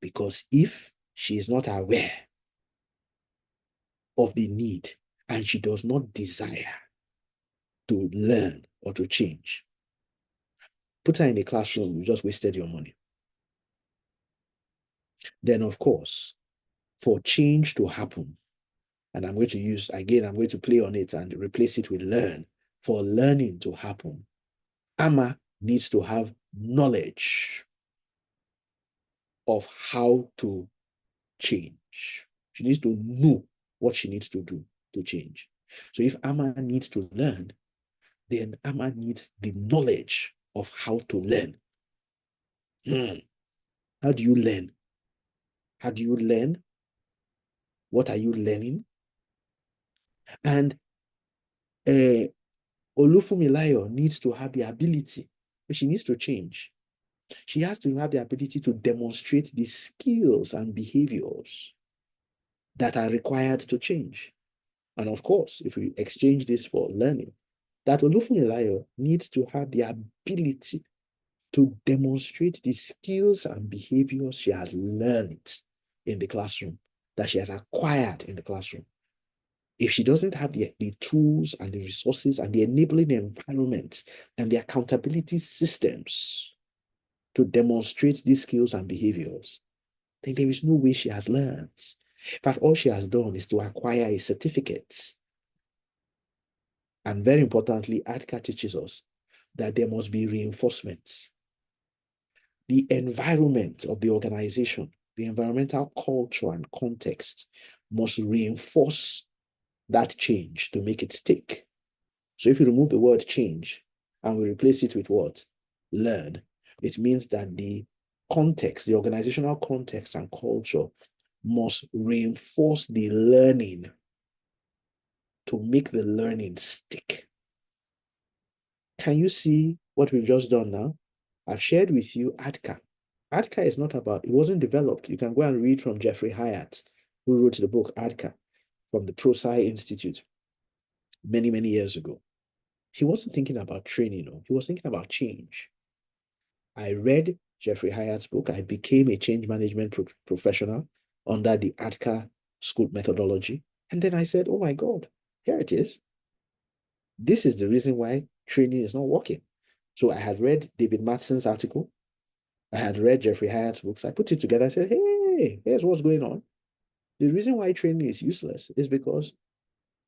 Because if she is not aware of the need and she does not desire to learn or to change, put her in a classroom, you just wasted your money. Then, of course, for change to happen, and I'm going to play on it and replace it with learn. For learning to happen, Ama needs to have knowledge of how to change. She needs to know what she needs to do to change. So if Ama needs to learn, then Ama needs the knowledge of how to learn. How do you learn? How do you learn? What are you learning? And Olufumilayo needs to have the ability, she needs to change. She has to have the ability to demonstrate the skills and behaviors that are required to change. And of course, if we exchange this for learning, that Olufumilayo needs to have the ability to demonstrate the skills and behaviors she has learned in the classroom, that she has acquired in the classroom. If she doesn't have the tools and the resources and the enabling environment and the accountability systems to demonstrate these skills and behaviors, then there is no way she has learned. In fact, all she has done is to acquire a certificate. And very importantly, ADCA teaches us that there must be reinforcement. The environment of the organization, the environmental culture and context must reinforce that change to make it stick. So if you remove the word change and we replace it with what? Learn. It means that the context, the organizational context and culture must reinforce the learning to make the learning stick. Can you see what we've just done now? I've shared with you ADCA. ADCA is not about, it wasn't developed. You can go and read from Jeffrey Hyatt, who wrote the book ADCA from the ProSci Institute many, many years ago. He wasn't thinking about training, no. He was thinking about change. I read Jeffrey Hyatt's book. I became a change management professional under the ADCA school methodology. And then I said, oh my God, here it is. This is the reason why training is not working. So I had read David Matson's article. I had read Jeffrey Hyatt's books. I put it together. I said, hey, here's what's going on. The reason why training is useless is because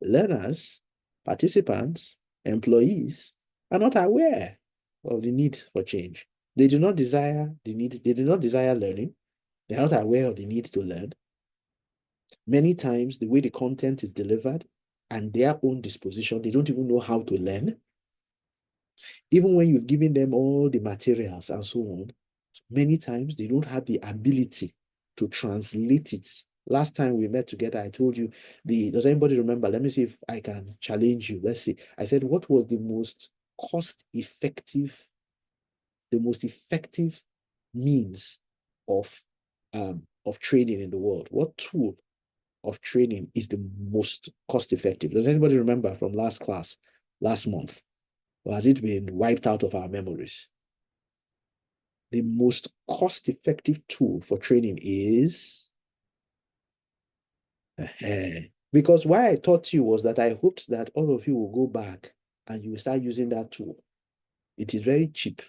learners, participants, employees are not aware of the need for change. They do not desire learning. They're not aware of the need to learn. Many times, the way the content is delivered and their own disposition, they don't even know how to learn. Even when you've given them all the materials and so on, many times they don't have the ability to translate it. Last time we met together, I told you, does anybody remember? Let me see if I can challenge you. Let's see. I said, what was the most cost-effective, means of training in the world? What tool of training is the most cost-effective? Does anybody remember from last class, last month? Or has it been wiped out of our memories? The most cost-effective tool for training is because why I taught you was that I hoped that all of you will go back and you will start using that tool. It is very cheap,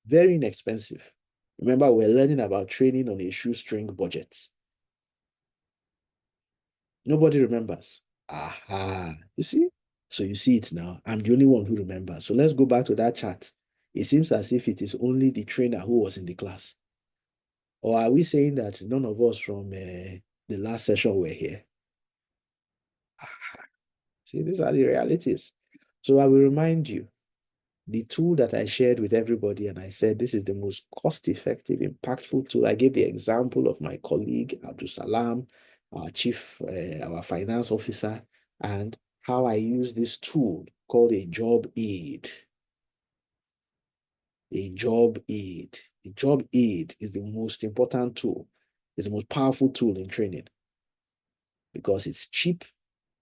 very inexpensive. Remember, we're learning about training on a shoestring budget. Nobody remembers. Aha, you see? So you see it now. I'm the only one who remembers. So let's go back to that chart. It seems as if it is only the trainer who was in the class. Or are we saying that none of us from the last session were here? See, these are the realities. So I will remind you, the tool that I shared with everybody, and I said this is the most cost-effective, impactful tool. I gave the example of my colleague, Abdul Salam, our our finance officer, and how I use this tool called a job aid. a job aid. A job aid is the most important tool, it's the most powerful tool in training because it's cheap,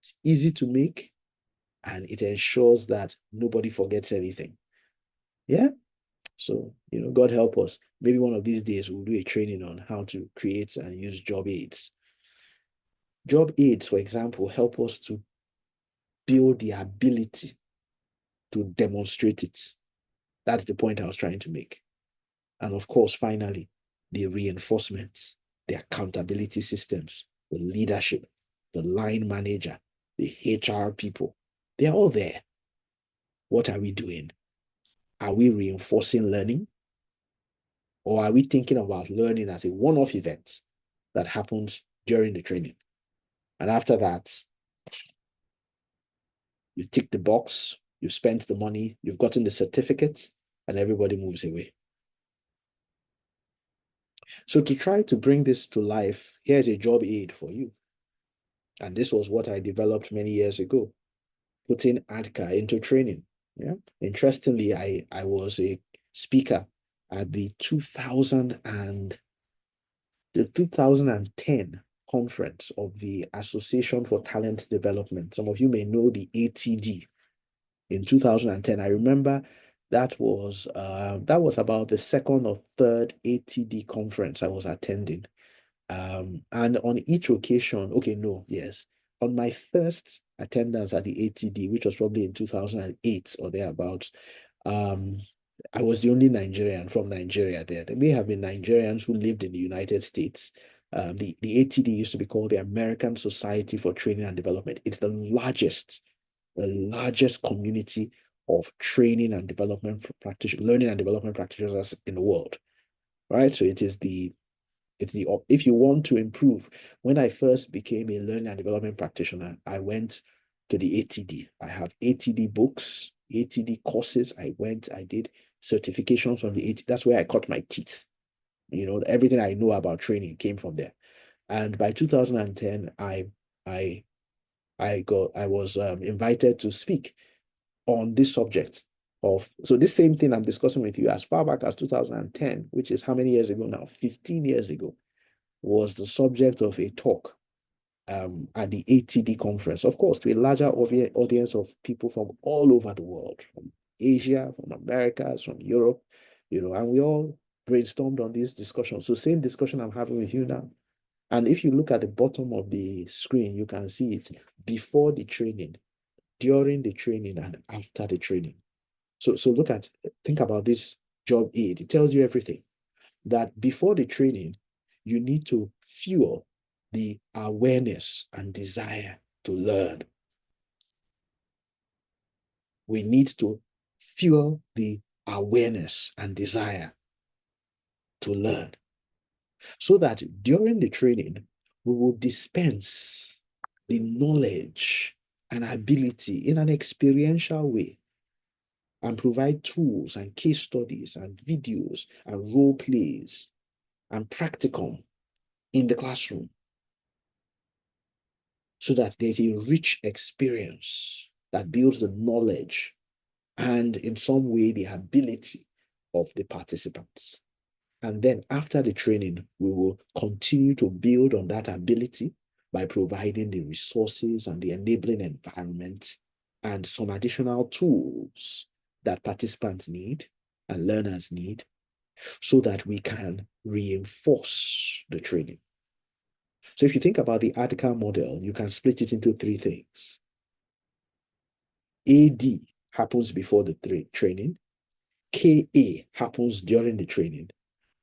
it's easy to make, and it ensures that nobody forgets anything. Yeah. So, God help us. Maybe one of these days we'll do a training on how to create and use job aids. Job aids, for example, help us to build the ability to demonstrate it. That's the point I was trying to make. And of course, finally, the reinforcements, the accountability systems, the leadership, the line manager, the HR people, they're all there. What are we doing? Are we reinforcing learning? Or are we thinking about learning as a one-off event that happens during the training? And after that, you tick the box, you've spent the money, you've gotten the certificate, and everybody moves away. So to try to bring this to life, here's a job aid for you. And this was what I developed many years ago, putting ADKA into training. Yeah. Interestingly, I was a speaker at the 2010 conference of the Association for Talent Development. Some of you may know the ATD. In 2010, I remember that was about the second or third ATD conference I was attending. And on each occasion, on my first attendance at the ATD, which was probably in 2008 or thereabouts, I was the only Nigerian from Nigeria there. There may have been Nigerians who lived in the United States. The ATD used to be called the American Society for Training and Development. It's the largest community of training and development practitioners, learning and development practitioners in the world. Right? So if you want to improve, when I first became a learning and development practitioner, I went to the ATD. I have ATD books, ATD courses. I did certifications from the ATD. That's where I cut my teeth. Everything I know about training came from there. And by 2010, I was invited to speak on this subject so this same thing I'm discussing with you as far back as 2010, which is how many years ago now? 15 years ago, was the subject of a talk at the ATD conference. Of course, to a larger audience of people from all over the world, from Asia, from Americas, from Europe, and we all brainstormed on this discussion. So same discussion I'm having with you now. And if you look at the bottom of the screen, you can see it before the training, during the training, and after the training. So think about this job aid. It tells you everything. That before the training, you need to fuel the awareness and desire to learn. We need to fuel the awareness and desire to learn so that during the training, we will dispense the knowledge and ability in an experiential way and provide tools and case studies and videos and role plays and practicum in the classroom so that there's a rich experience that builds the knowledge and in some way the ability of the participants. And then after the training, we will continue to build on that ability by providing the resources and the enabling environment and some additional tools that participants need and learners need so that we can reinforce the training. So if you think about the ADKA model, you can split it into three things. AD happens before the training, KA happens during the training,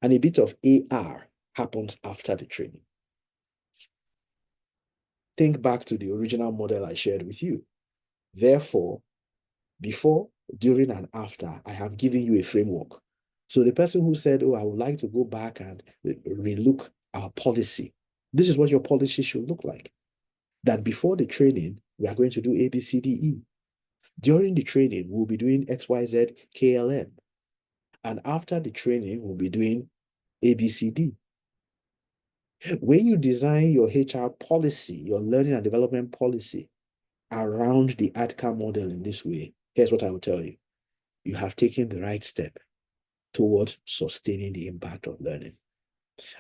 and a bit of AR happens after the training. Think back to the original model I shared with you. Therefore, before, during, and after, I have given you a framework. So the person who said, I would like to go back and relook our policy, this is what your policy should look like. That before the training, we are going to do A, B, C, D, E. During the training, we'll be doing X, Y, Z, KLM. And after the training, we'll be doing A, B, C, D. When you design your HR policy, your learning and development policy around the ADKA model in this way, here's what I will tell you. You have taken the right step towards sustaining the impact of learning.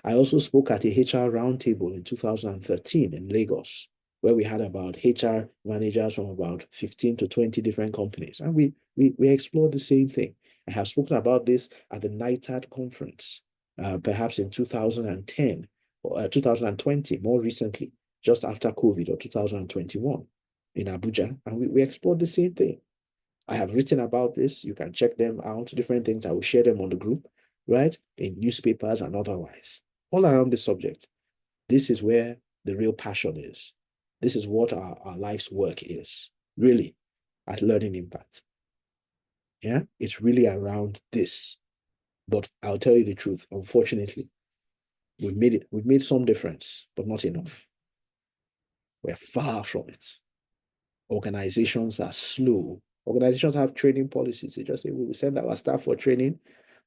I also spoke at a HR roundtable in 2013 in Lagos, where we had about HR managers from about 15 to 20 different companies. And we explored the same thing. I have spoken about this at the NITAD conference, perhaps in 2010 or 2020, more recently, just after COVID, or 2021 in Abuja. And we explored the same thing. I have written about this. You can check them out, different things. I will share them on the group, right? In newspapers and otherwise, all around this subject. This is where the real passion is. This is what our life's work is, really, at Learning Impact. Yeah, it's really around this. But I'll tell you the truth, unfortunately, we've made some difference, but not enough. We're far from it. Organizations are slow. Organizations have training policies. They just say, we will send our staff for training.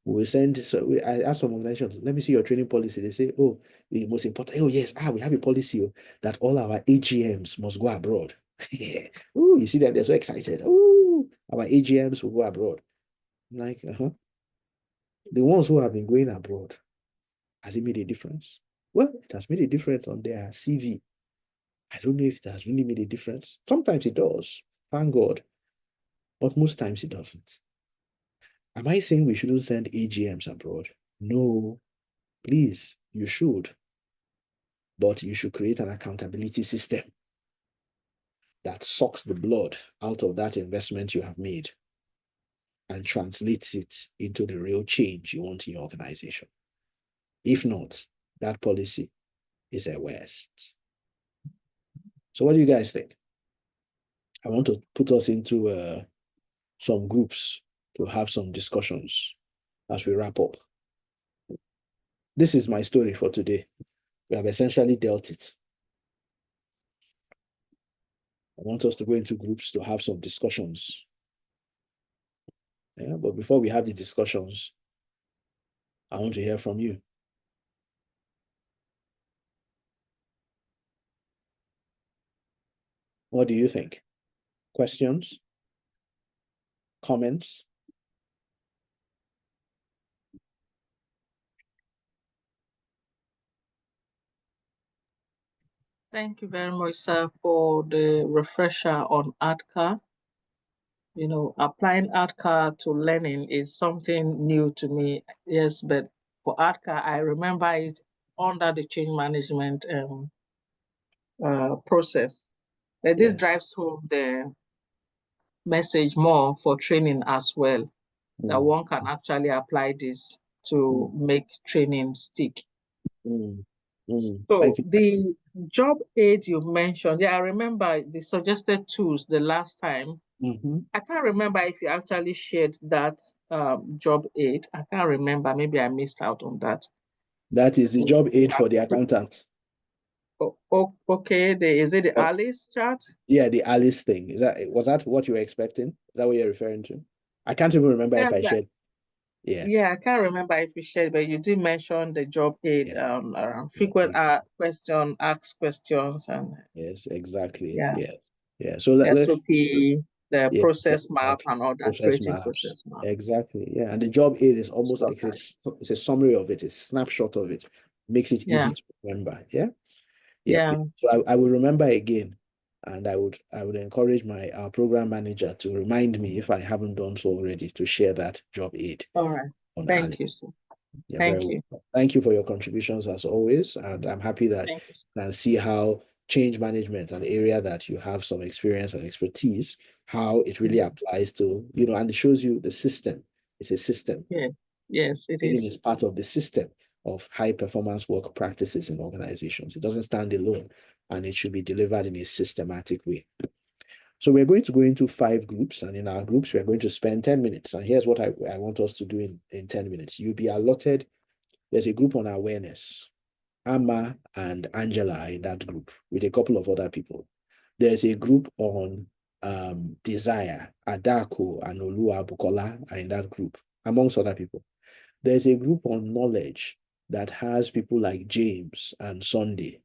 We will send, I asked some organizations, let me see your training policy. They say, oh, the most important, oh yes, we have a policy that all our AGMs must go abroad. Ooh, you see that they're so excited. Ooh, our AGMs will go abroad. I'm like, the ones who have been going abroad, has it made a difference? Well, it has made a difference on their CV. I don't know if it has really made a difference. Sometimes it does, thank God, but most times it doesn't. Am I saying we shouldn't send AGMs abroad? No, please, you should. But you should create an accountability system that sucks the blood out of that investment you have made and translates it into the real change you want in your organization. If not, that policy is a waste. So what do you guys think? I want to put us into some groups to have some discussions as we wrap up. This is my story for today. We have essentially dealt it. I want us to go into groups to have some discussions. Yeah, but before we have the discussions, I want to hear from you. What do you think? Questions? Comments? Thank you very much, sir, for the refresher on ADCAR. You know, applying ADCAR to learning is something new to me. Yes, but for ADCAR, I remember it under the change management process. But this drives home the message more for training as well, that one can actually apply this to make training stick. So the job aid you mentioned, yeah, I remember the suggested tools the last time. I can't remember if you actually shared that job aid. I can't remember. Maybe I missed out on that. That is the job aid for the accountant. Okay. Is it the Alice chart? Yeah, the Alice thing. Was that what you were expecting? Is that what you're referring to? I can't even remember if I shared. Yeah, I can't remember if you shared, but you did mention the job aid around frequent question, ask questions, and yes, exactly. Yeah. So SOP, the process map, and all that. Process map. Exactly. Yeah, and the job aid is almost like it's a summary of it, a snapshot of it, makes it easy to remember. Yeah. So I will remember again, and I would encourage our program manager to remind me if I haven't done so already to share that job aid. All right. Thank you, sir. Thank you. Thank you for your contributions as always, and I'm happy that you can see how change management, an area that you have some experience and expertise, how it really applies to, and it shows you the system. It's a system. Yeah. Yes, it is. It is part of the system of high performance work practices in organizations. It doesn't stand alone, and it should be delivered in a systematic way. So we're going to go into 5 groups, and in our groups, we're going to spend 10 minutes. And here's what I want us to do in 10 minutes. You'll be allotted, there's a group on awareness. Amma and Angela are in that group with a couple of other people. There's a group on desire. Adako and Olua Bukola are in that group, amongst other people. There's a group on knowledge that has people like James and Sunday.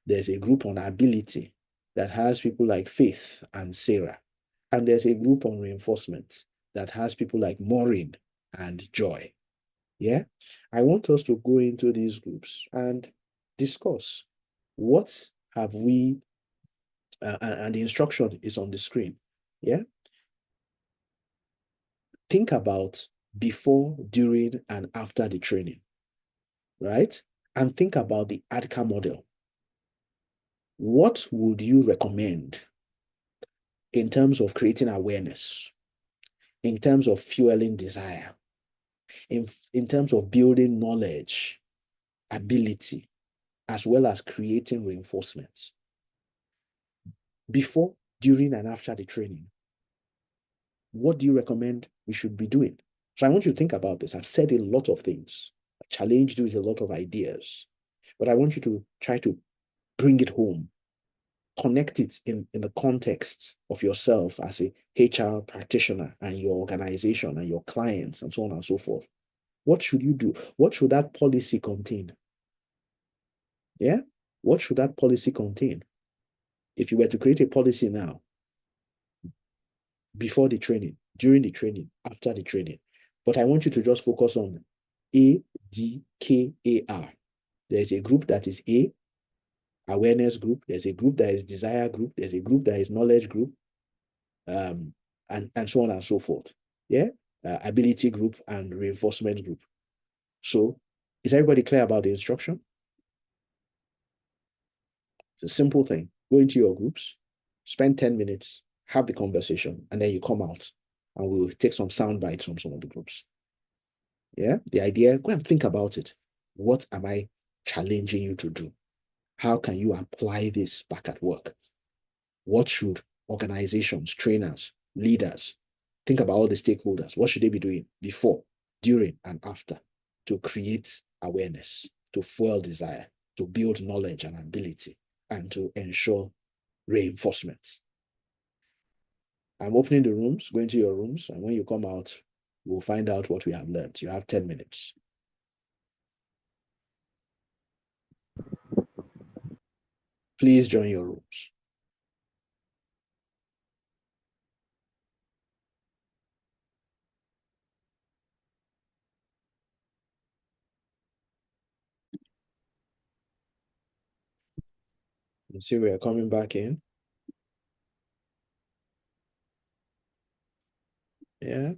There's a group on ability that has people like Faith and Sarah. And there's a group on reinforcement that has people like Maureen and Joy. Yeah, I want us to go into these groups and discuss what have we, and the instruction is on the screen. Yeah, think about before, during, and after the training, right? And think about the ADKAR model. What would you recommend in terms of creating awareness, in terms of fueling desire, in terms of building knowledge, ability, as well as creating reinforcements before, during, and after the training? What do you recommend we should be doing? So I want you to think about this. I've said a lot of things. I've challenged you with a lot of ideas, but I want you to try to bring it home, connect it in the context of yourself as a HR practitioner and your organization and your clients and so on and so forth. What should you do? What should that policy contain? Yeah? What should that policy contain? If you were to create a policy now, before the training, during the training, after the training, but I want you to just focus on ADKAR. There's a group that is A, awareness group. There's a group that is desire group. There's a group that is knowledge group, and so on and so forth. Yeah, ability group and reinforcement group. So, is everybody clear about the instruction? It's a simple thing. Go into your groups, spend 10 minutes, have the conversation, and then you come out and we'll take some sound bites from some of the groups. Yeah, the idea, go and think about it. What am I challenging you to do? How can you apply this back at work? What should organizations, trainers, leaders think about? All the stakeholders? What should they be doing before, during, and after to create awareness, to fuel desire, to build knowledge and ability, and to ensure reinforcement? I'm opening the rooms, go into your rooms, and when you come out, we'll find out what we have learned. You have 10 minutes. Please join your rooms. You see, we are coming back in. Yeah.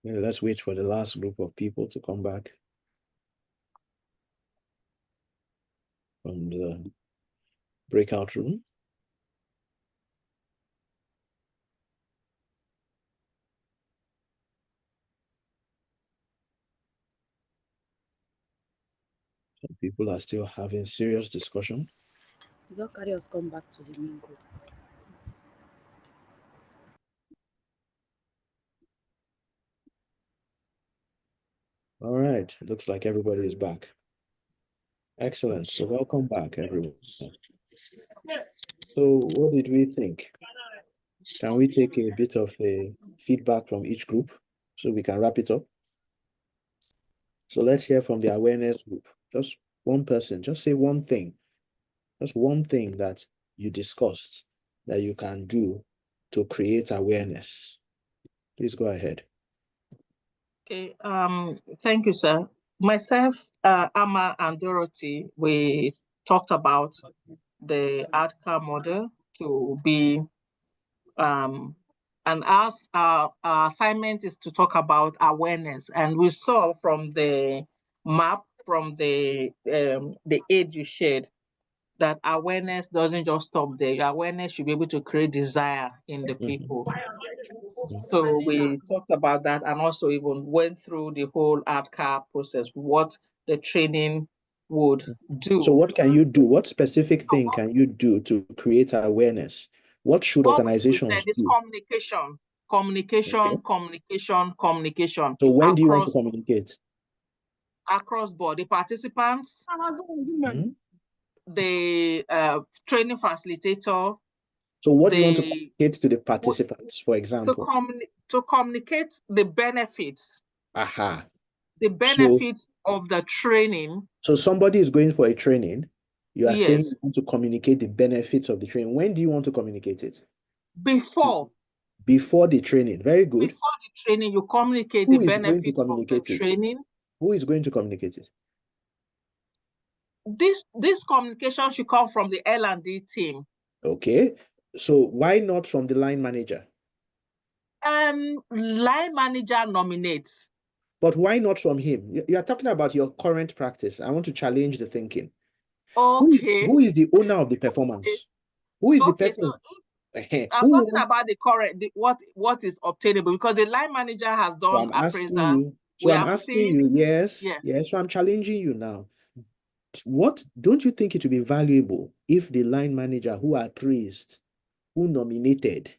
Yeah, let's wait for the last group of people to come back from the breakout room. Some people are still having serious discussion. Don't carry us come back to the main group. All right, it looks like everybody is back. Excellent. So welcome back, everyone. So what did we think? Can we take a bit of a feedback from each group so we can wrap it up? So let's hear from the awareness group. Just one person, just say one thing. Just one thing that you discussed that you can do to create awareness. Please go ahead. Okay, thank you, sir. Myself, Amma, and Dorothy, we talked about the outcome model to be, and our assignment is to talk about awareness. And we saw from the map, from the aid you shared, that awareness doesn't just stop there. Awareness should be able to create desire in the people. So we talked about that and also even went through the whole ADKAR process, what the training would do. So what can you do? What specific thing can you do to create awareness? What should organizations do? Communication, communication, okay. communication. So when do you want to communicate? Across board, the participants, the training facilitator. So what do you want to communicate to the participants, for example? To communicate the benefits. Aha. The benefits of the training. So somebody is going for a training. You are saying you want to communicate the benefits of the training. When do you want to communicate it? Before the training. Very good. Before the training, you communicate Who the is going to benefits of the communicate it? training. Who is going to communicate it? This communication should come from the L&D team. Okay. So why not from the line manager? Line manager nominates. But why not from him? You are talking about your current practice. I want to challenge the thinking. Okay. Who is the owner of the performance? Okay. Who is the Okay, person? I'm talking about what is obtainable, because the line manager has So done I'm asking appraisals. you. So We I'm have asking seen, you, yes, yeah, yes. So I'm challenging you now. What don't you think it would be valuable if the line manager who appraised, who nominated,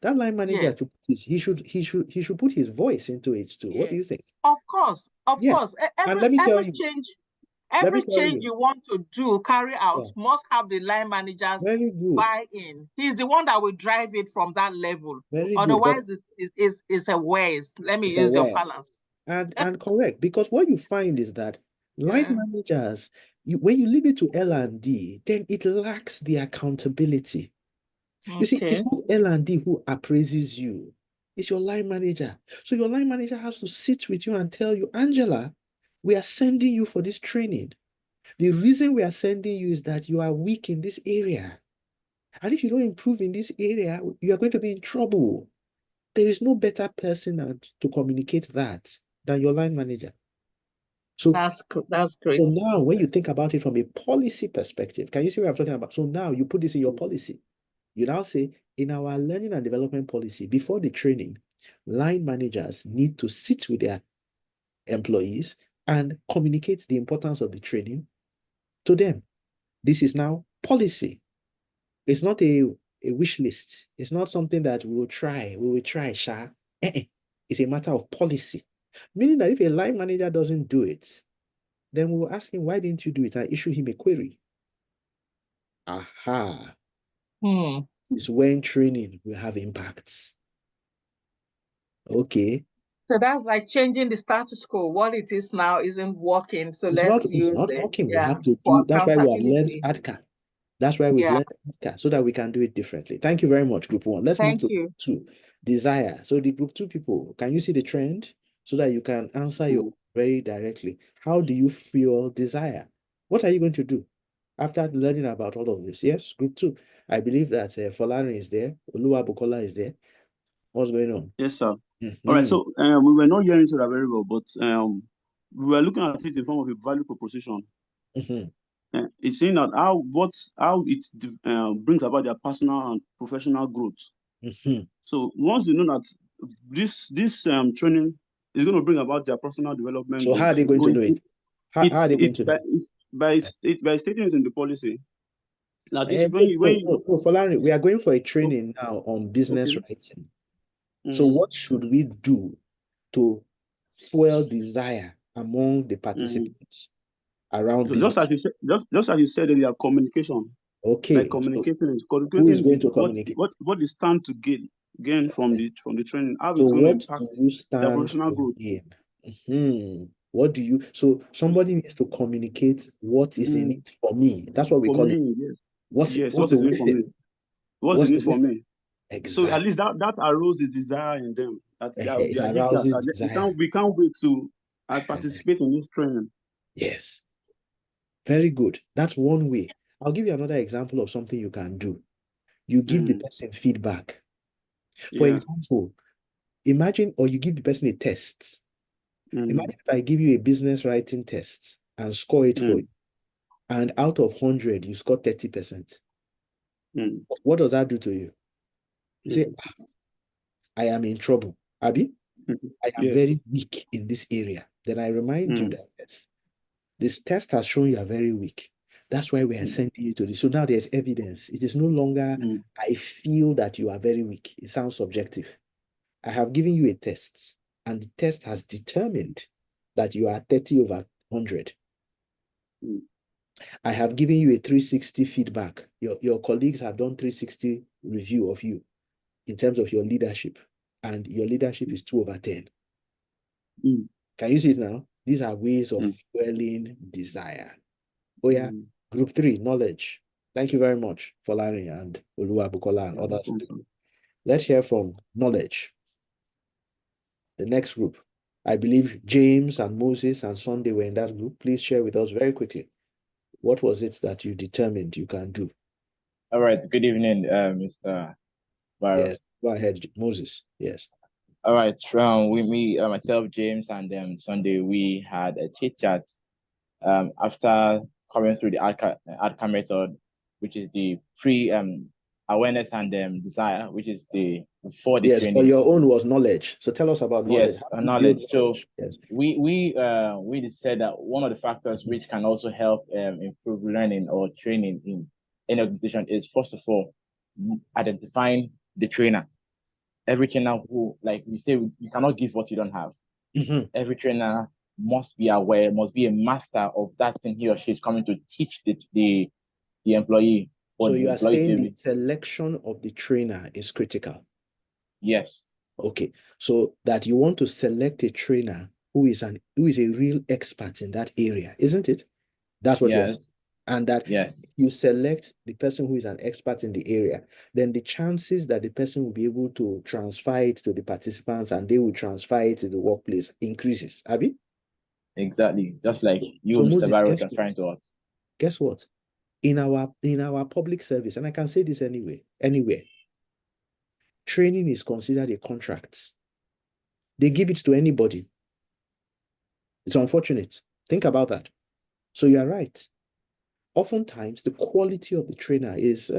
that line manager yes, he should put his voice into it too. What do you yes. think? Of course, of Yeah. course. And let me tell you, Every change you want to carry out yeah, must have the line manager's very good. buy-in. He's the one that will drive it from that level. Very good. But Otherwise, it's a waste. Let me it's a use your word. balance. And correct, because what you find is that line Yeah. managers, when you leave it to L&D, then it lacks the accountability. You see, Okay. it's not L&D who appraises you. It's your line manager. So your line manager has to sit with you and tell you, Angela, we are sending you for this training. The reason we are sending you is that you are weak in this area. And if you don't improve in this area, you are going to be in trouble. There is no better person to communicate that than your line manager. So That's great. So now, when you think about it from a policy perspective, can you see what I'm talking about? So now you put this in your policy. You now say, in our learning and development policy, before the training, line managers need to sit with their employees and communicate the importance of the training to them. This is now policy. It's not a wish list. It's not something that we will try. Sha. It's a matter of policy. Meaning that if a line manager doesn't do it, then we will ask him, why didn't you do it? And issue him a query. Aha. Is when training will have impacts. Okay. So that's like changing the status quo. What it is now isn't working. So It's let's not use working. We yeah, have to for do, that's why we have learned accountability. ADCA. That's why we've Yeah. learned ADCA, so that we can do it differently. Thank you very much, group one. Let's move Thank to you. two. Desire. So the group two people, can you see the trend so that you can answer you very directly? How do you feel desire? What are you going to do after learning about all of this? Yes, group two. I believe that Folani is there. Oluwa Bukola is there. What's going on? Yes, sir. All right. So we were not hearing each other very well, but we were looking at it in form of a value proposition. It's saying that how it brings about their personal and professional growth. So once you know that this training is going to bring about their personal development. So how are they going to know it? How are they going to know? By stating it in the policy. Now this Folani, we are going for a training now on business writing. So what should we do to fuel desire among the participants around business? Just as you said earlier, communication. Okay. Like communicating who is going to communicate? What they stand to gain from the training? How so it's going to what impact do you stand their professional growth? What do you? So somebody needs to communicate what is in it for me. That's what we call it. Yes. What's in it for me? What's in it for me? Exactly. So at least that arose the desire in them. That it arouses desire. We can't wait to participate in this training. Yes. Very good. That's one way. I'll give you another example of something you can do. You give the person feedback. For example, imagine, or you give the person a test. Imagine if I give you a business writing test and score it for you, and out of 100, you score 30%. What does that do to you? You say, I am in trouble. Abi, I am very weak in this area. Then I remind you that this test has shown you are very weak. That's why we are sending you to this. So now there's evidence. It is no longer, I feel that you are very weak. It sounds subjective. I have given you a test, and the test has determined that you are 30 over 100. I have given you a 360 feedback. Your colleagues have done 360 review of you in terms of your leadership, and your leadership is 2 over 10. Can you see it now? These are ways of fueling desire. Oh yeah, group 3, knowledge. Thank you very much, Folani and Oluwa Bukola and others. Let's hear from knowledge. The next group. I believe James and Moses and Sunday were in that group. Please share with us very quickly. What was it that you determined you can do? All right. Good evening, Mr. Barrow. Yes. Go ahead, Moses. Yes. All right. From with me, myself, James, and Sunday, we had a chit chat. After coming through the ADCA method, which is the pre awareness and desire, which is the before the Yes, training. but your own was knowledge. So tell us about knowledge. Yes, knowledge. So yes. we said that one of the factors which can also help improve learning or training in any organization is, first of all, identifying the trainer. Every trainer who, like we say, you cannot give what you don't have. Every trainer must be aware, must be a master of that thing he or she is coming to teach the employee. So you are saying the selection of the trainer is critical? Yes. Okay. So that you want to select a trainer who is a real expert in that area, isn't it? That's what you're saying. And that you select the person who is an expert in the area, then the chances that the person will be able to transfer it to the participants and they will transfer it to the workplace increases. Abi? Exactly. Just like you, so Mr. Moses, Barrow, transferring to us. Guess what? In our public service, and I can say this anywhere, training is considered a contract. They give it to anybody. It's unfortunate. Think about that. So you are right. Oftentimes, the quality of the trainer is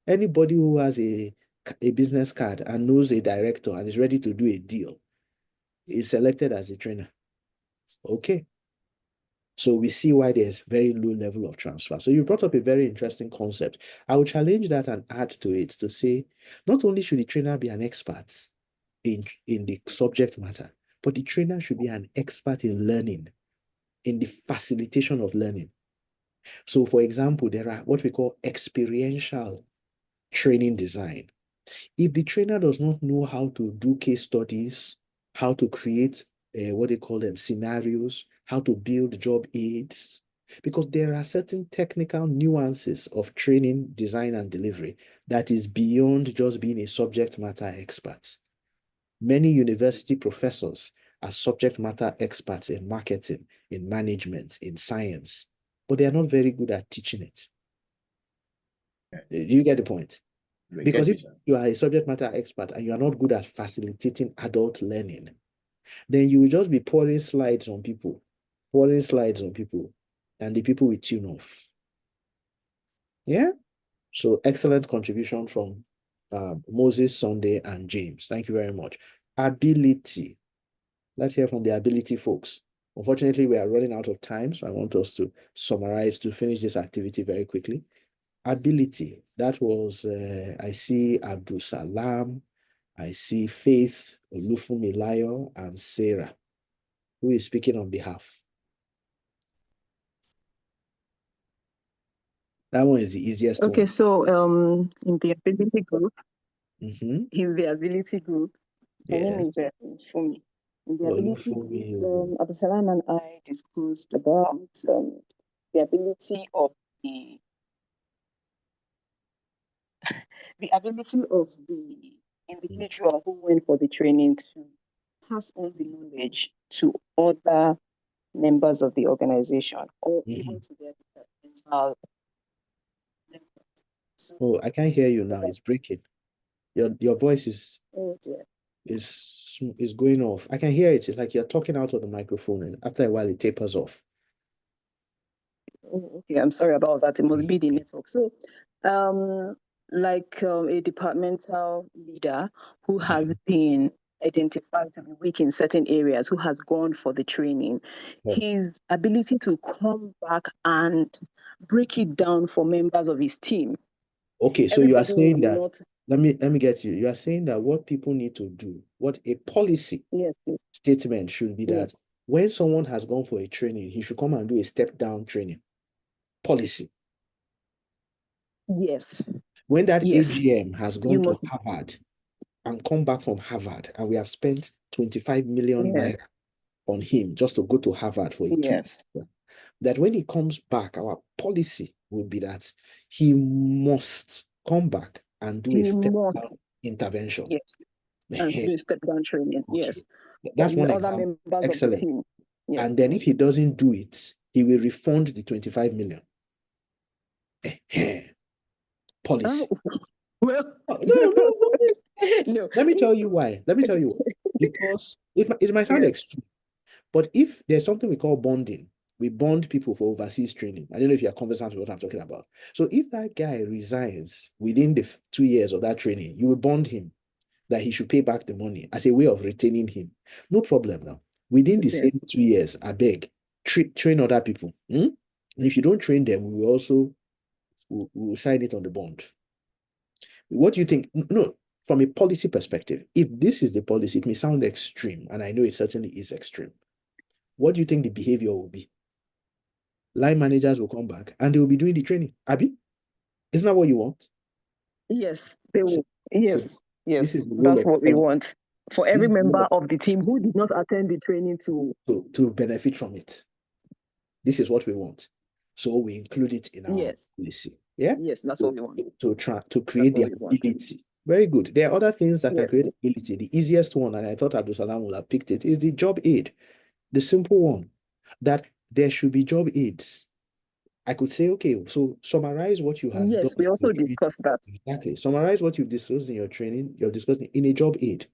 anybody who has a business card and knows a director and is ready to do a deal is selected as a trainer. Okay. So we see why there's very low level of transfer. So you brought up a very interesting concept. I will challenge that and add to it to say, not only should the trainer be an expert in the subject matter, but the trainer should be an expert in learning, in the facilitation of learning. So for example, there are what we call experiential training design. If the trainer does not know how to do case studies, how to create what they call them scenarios, how to build job aids, because there are certain technical nuances of training, design, and delivery that is beyond just being a subject matter expert. Many university professors are subject matter experts in marketing, in management, in science, but they are not very good at teaching it. Do you get the point? Because if you are a subject matter expert and you are not good at facilitating adult learning, then you will just be pouring slides on people, and the people will tune off. Yeah? So excellent contribution from Moses, Sunday, and James. Thank you very much. Ability. Let's hear from the ability folks. Unfortunately, we are running out of time, so I want us to summarize to finish this activity very quickly. Ability, that was, I see Abdul Salam, I see Faith, Olufumilayo, and Sarah. Who is speaking on behalf? That one is the easiest one. Okay, so in the ability group, my name is Fumi. In the ability group, Abdul Salam and I discussed about the ability of the individual who went for the training to pass on the knowledge to other members of the organization or even to their departmental members. So, I can't hear you now. It's breaking. Your voice is is going off. I can hear it. It's like you're talking out of the microphone, and after a while, it tapers off. Oh, okay, I'm sorry about that. It must be the network. So, like a departmental leader who has been identified to be weak in certain areas, who has gone for the training, his ability to come back and break it down for members of his team. Okay, so you are saying that, let me get you. You are saying that what people need to do, what a policy statement should be that when someone has gone for a training, he should come and do a step-down training. Policy. Yes. When that AGM has gone to Harvard and come back from Harvard, and we have spent 25 million naira on him just to go to Harvard for a 2 years, that when he comes back, our policy would be that he must come back and do a step-down intervention. Yes. And do step down training. Okay. Yes. That's one other example. members Excellent. of the team. Yes. And then if he doesn't do it, he will refund the 25 million. Policy. Well, no. Let me tell you why. Because it might sound extreme, but if there's something we call bonding, we bond people for overseas training. I don't know if you're conversant with what I'm talking about. So if that guy resigns within the 2 years of that training, you will bond him that he should pay back the money as a way of retaining him. No problem now. Within the same 2 years, I beg, train other people. And if you don't train them, we will also we'll sign it on the bond. What do you think? No, from a policy perspective, if this is the policy, it may sound extreme, and I know it certainly is extreme. What do you think the behavior will be? Line managers will come back and they will be doing the training. Abby, isn't that what you want? Yes, they will. Yes, yes. That's what we want for every member of the team who did not attend the training to benefit from it. This is what we want. So we include it in our policy. Yeah? Yes, that's what we want. To create the ability. Very good. There are other things that can create ability. The easiest one, and I thought Abdul Salam would have picked it, is the job aid. The simple one, that there should be job aids. I could say, okay, so summarize what you have done. Yes, we also discussed that. Exactly. Summarize what you've discussed in your training, you're discussing in a job aid,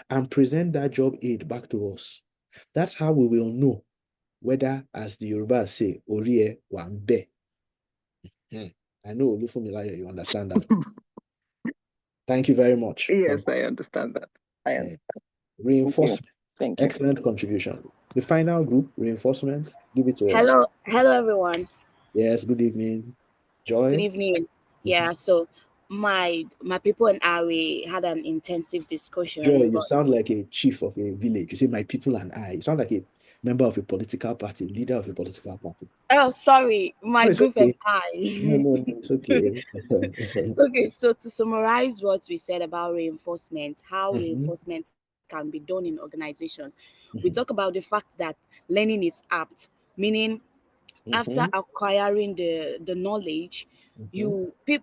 and present that job aid back to us. That's how we will know whether, as the Yoruba say, Orie Wambe. I know, Olufumilaya, you understand that. Thank you very much. Yes, I understand that. I understand. Reinforcement. Thank you. Excellent contribution. The final group, reinforcement, give it to us. Hello, everyone. Yes, good evening. Joy? Good evening. Yeah, so my people and I, we had an intensive discussion. Joy, you sound like a chief of a village. You say, my people and I. You sound like a member of a political party, leader of a political party. Oh, sorry, my group and I. No, it's okay. Okay, so to summarize what we said about reinforcement, how reinforcement can be done in organizations, we talk about the fact that learning is apt, meaning after acquiring the knowledge,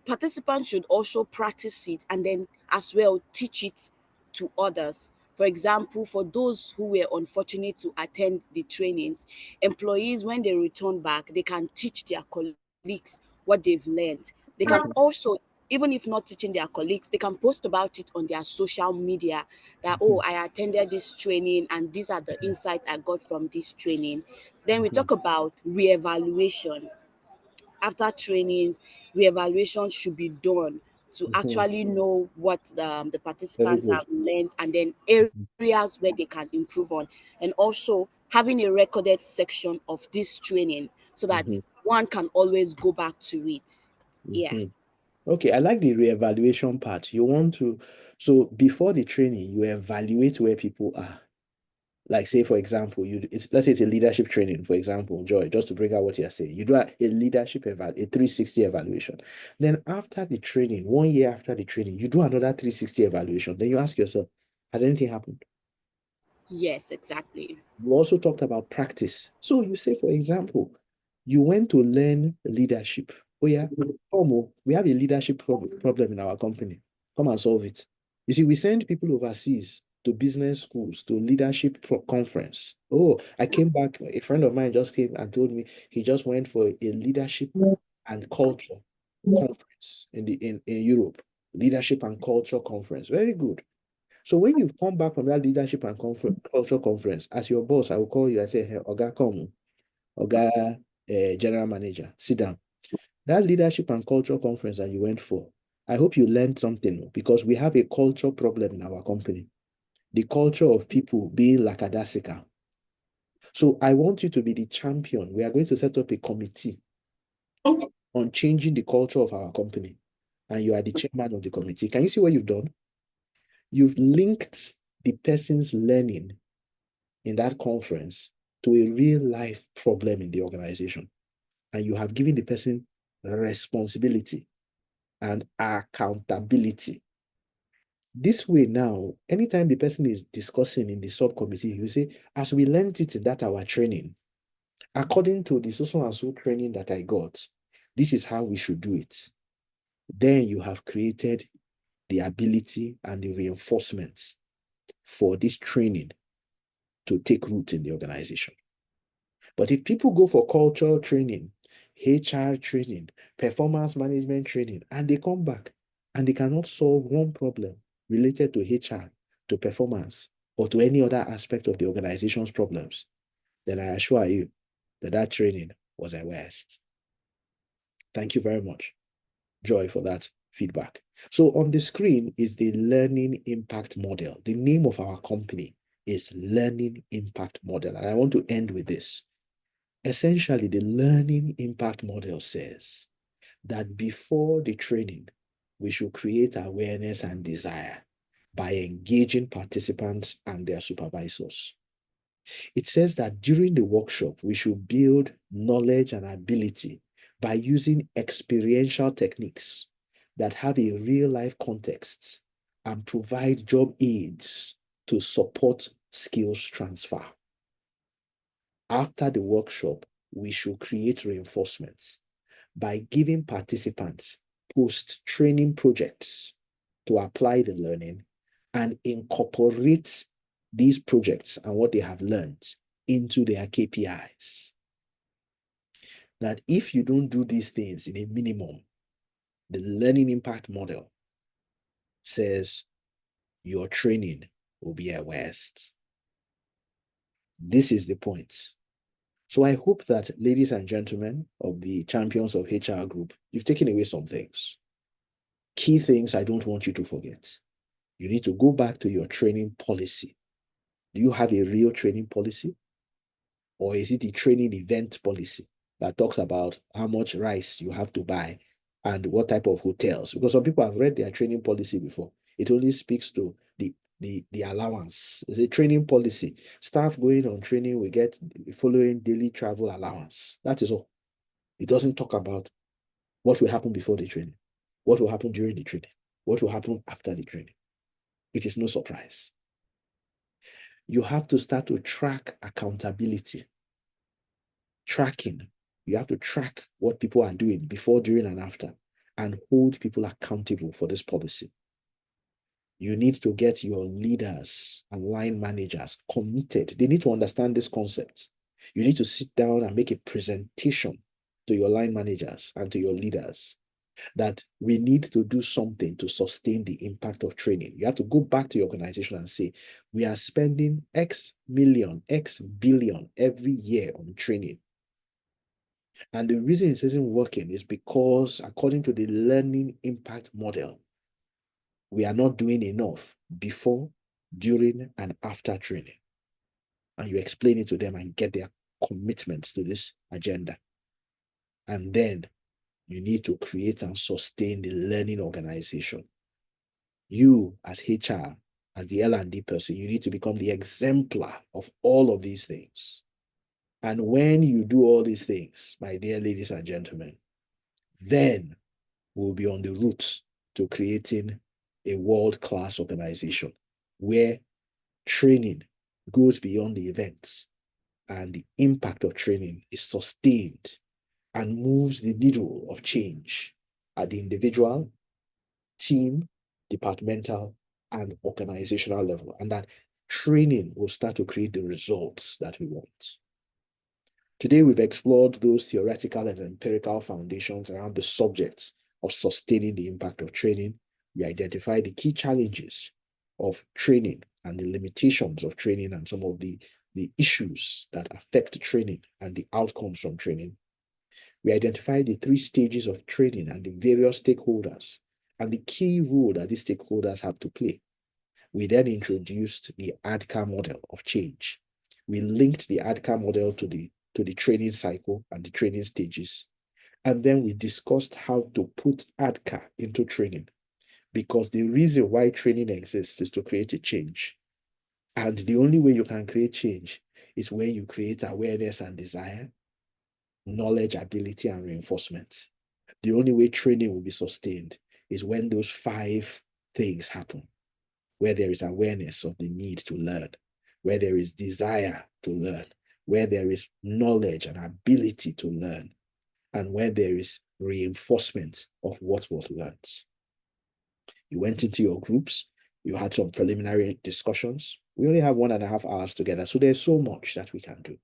participants should also practice it and then as well teach it to others. For example, for those who were unfortunate to attend the trainings, employees, when they return back, they can teach their colleagues what they've learned. They can also, even if not teaching their colleagues, they can post about it on their social media that, oh, I attended this training and these are the insights I got from this training. Then we talk about reevaluation. After trainings, reevaluation should be done to actually know what the participants have learned and then areas where they can improve on. And also having a recorded section of this training so that one can always go back to it. Yeah. Okay, I like the reevaluation part. You want to, so before the training, you evaluate where people are. Like say, for example, let's say it's a leadership training, for example, Joy, just to bring out what you're saying. You do a leadership a 360 evaluation. Then after the training, 1 year after the training, you do another 360 evaluation. Then you ask yourself, has anything happened? Yes, exactly. You also talked about practice. So you say, for example, you went to learn leadership. Oh yeah, we have a leadership problem in our company. Come and solve it. You see, we send people overseas to business schools, to leadership conference. Oh, I came back, a friend of mine just came and told me he just went for a leadership and culture conference in Europe. Leadership and culture conference. Very good. So when you've come back from that leadership and culture conference, as your boss, I will call you and say, hey, Oga, come. Oga, general manager, sit down. That leadership and culture conference that you went for, I hope you learned something because we have a culture problem in our company. The culture of people being lackadaisical. So I want you to be the champion. We are going to set up a committee on changing the culture of our company. And you are the chairman of the committee. Can you see what you've done? You've linked the person's learning in that conference to a real life problem in the organization. And you have given the person responsibility and accountability. This way now, anytime the person is discussing in the subcommittee, you say, as we learned it in that our training, according to the so and so training that I got, this is how we should do it. Then you have created the ability and the reinforcements for this training to take root in the organization. But if people go for cultural training, HR training, performance management training, and they come back and they cannot solve one problem related to HR, to performance, or to any other aspect of the organization's problems, then I assure you that that training was a waste. Thank you very much, Joy, for that feedback. So on the screen is the Learning Impact Model. The name of our company is Learning Impact Model. And I want to end with this. Essentially, the Learning Impact Model says that before the training, we should create awareness and desire by engaging participants and their supervisors. It says that during the workshop, we should build knowledge and ability by using experiential techniques that have a real-life context and provide job aids to support skills transfer. After the workshop, we should create reinforcements by giving participants post-training projects to apply the learning and incorporate these projects and what they have learned into their KPIs. That if you don't do these things in a minimum, the Learning Impact Model says your training will be a waste. This is the point. So I hope that, ladies and gentlemen of the Champions of HR group, you've taken away some things. Key things I don't want you to forget. You need to go back to your training policy. Do you have a real training policy? Or is it a training event policy that talks about how much rice you have to buy and what type of hotels? Because some people have read their training policy before. It only speaks to the allowance. It's a training policy. Staff going on training will get following daily travel allowance. That is all. It doesn't talk about what will happen before the training, what will happen during the training, what will happen after the training. It is no surprise. You have to start to track accountability. Tracking. You have to track what people are doing before, during, and after, and hold people accountable for this policy. You need to get your leaders and line managers committed. They need to understand this concept. You need to sit down and make a presentation to your line managers and to your leaders that we need to do something to sustain the impact of training. You have to go back to your organization and say, we are spending X million, X billion every year on training. And the reason it isn't working is because, according to the Learning Impact Model, we are not doing enough before, during, and after training. And you explain it to them and get their commitments to this agenda. And then you need to create and sustain the learning organization. You, as HR, as the L&D person, you need to become the exemplar of all of these things. And when you do all these things, my dear ladies and gentlemen, then we'll be on the route to creating a world-class organization where training goes beyond the events and the impact of training is sustained and moves the needle of change at the individual, team, departmental, and organizational level, and that training will start to create the results that we want. Today, we've explored those theoretical and empirical foundations around the subject of sustaining the impact of training. We identified the key challenges of training and the limitations of training and some of the issues that affect training and the outcomes from training. We identified the 3 stages of training and the various stakeholders and the key role that these stakeholders have to play. We then introduced the ADKAR model of change. We linked the ADKAR model to the training cycle and the training stages. And then we discussed how to put ADKAR into training, because the reason why training exists is to create a change. And the only way you can create change is when you create awareness and desire, knowledge, ability, and reinforcement. The only way training will be sustained is when those 5 things happen, where there is awareness of the need to learn, where there is desire to learn, where there is knowledge and ability to learn, and where there is reinforcement of what was learned. You went into your groups, you had some preliminary discussions. We only have 1.5 hours together, so there's so much that we can do.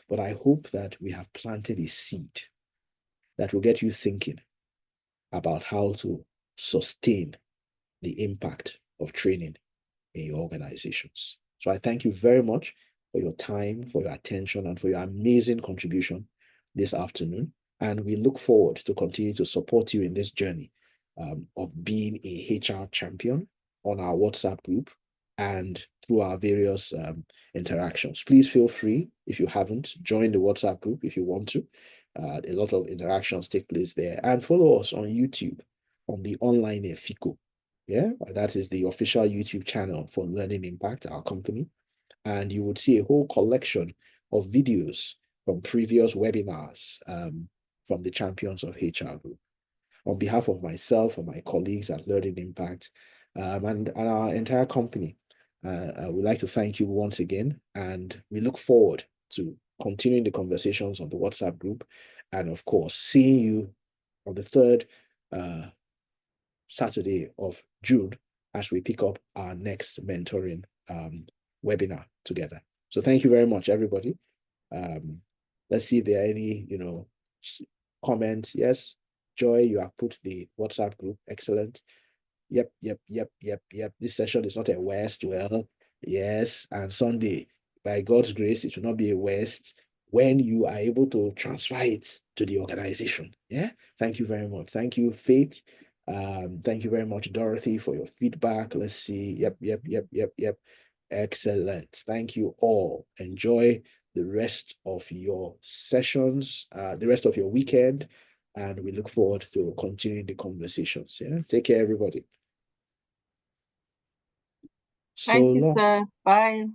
But I hope that we have planted a seed that will get you thinking about how to sustain the impact of training in your organizations. So I thank you very much for your time, for your attention, and for your amazing contribution this afternoon. And we look forward to continue to support you in this journey of being a HR champion on our WhatsApp group and through our various interactions. Please feel free, if you haven't, join the WhatsApp group if you want to. A lot of interactions take place there. And follow us on YouTube on the online Efiko. Yeah, that is the official YouTube channel for Learning Impact, our company. And you would see a whole collection of videos from previous webinars from the champions of HR group. On behalf of myself and my colleagues at Learning Impact and our entire company, we'd like to thank you once again. And we look forward to continuing the conversations on the WhatsApp group. And of course, seeing you on the third Saturday of June as we pick up our next mentoring webinar together. So thank you very much, everybody. Let's see if there are any, comments. Yes, Joy, you have put the WhatsApp group. Excellent. Yep. This session is not a waste. Well, yes, and Sunday, by God's grace, it will not be a waste when you are able to transfer it to the organization. Yeah, thank you very much. Thank you, Faith. Thank you very much, Dorothy, for your feedback. Let's see. Yep. Excellent. Thank you all. Enjoy the rest of your sessions, the rest of your weekend, and we look forward to continuing the conversations. Yeah, take care, everybody. Thank you, sir. Bye.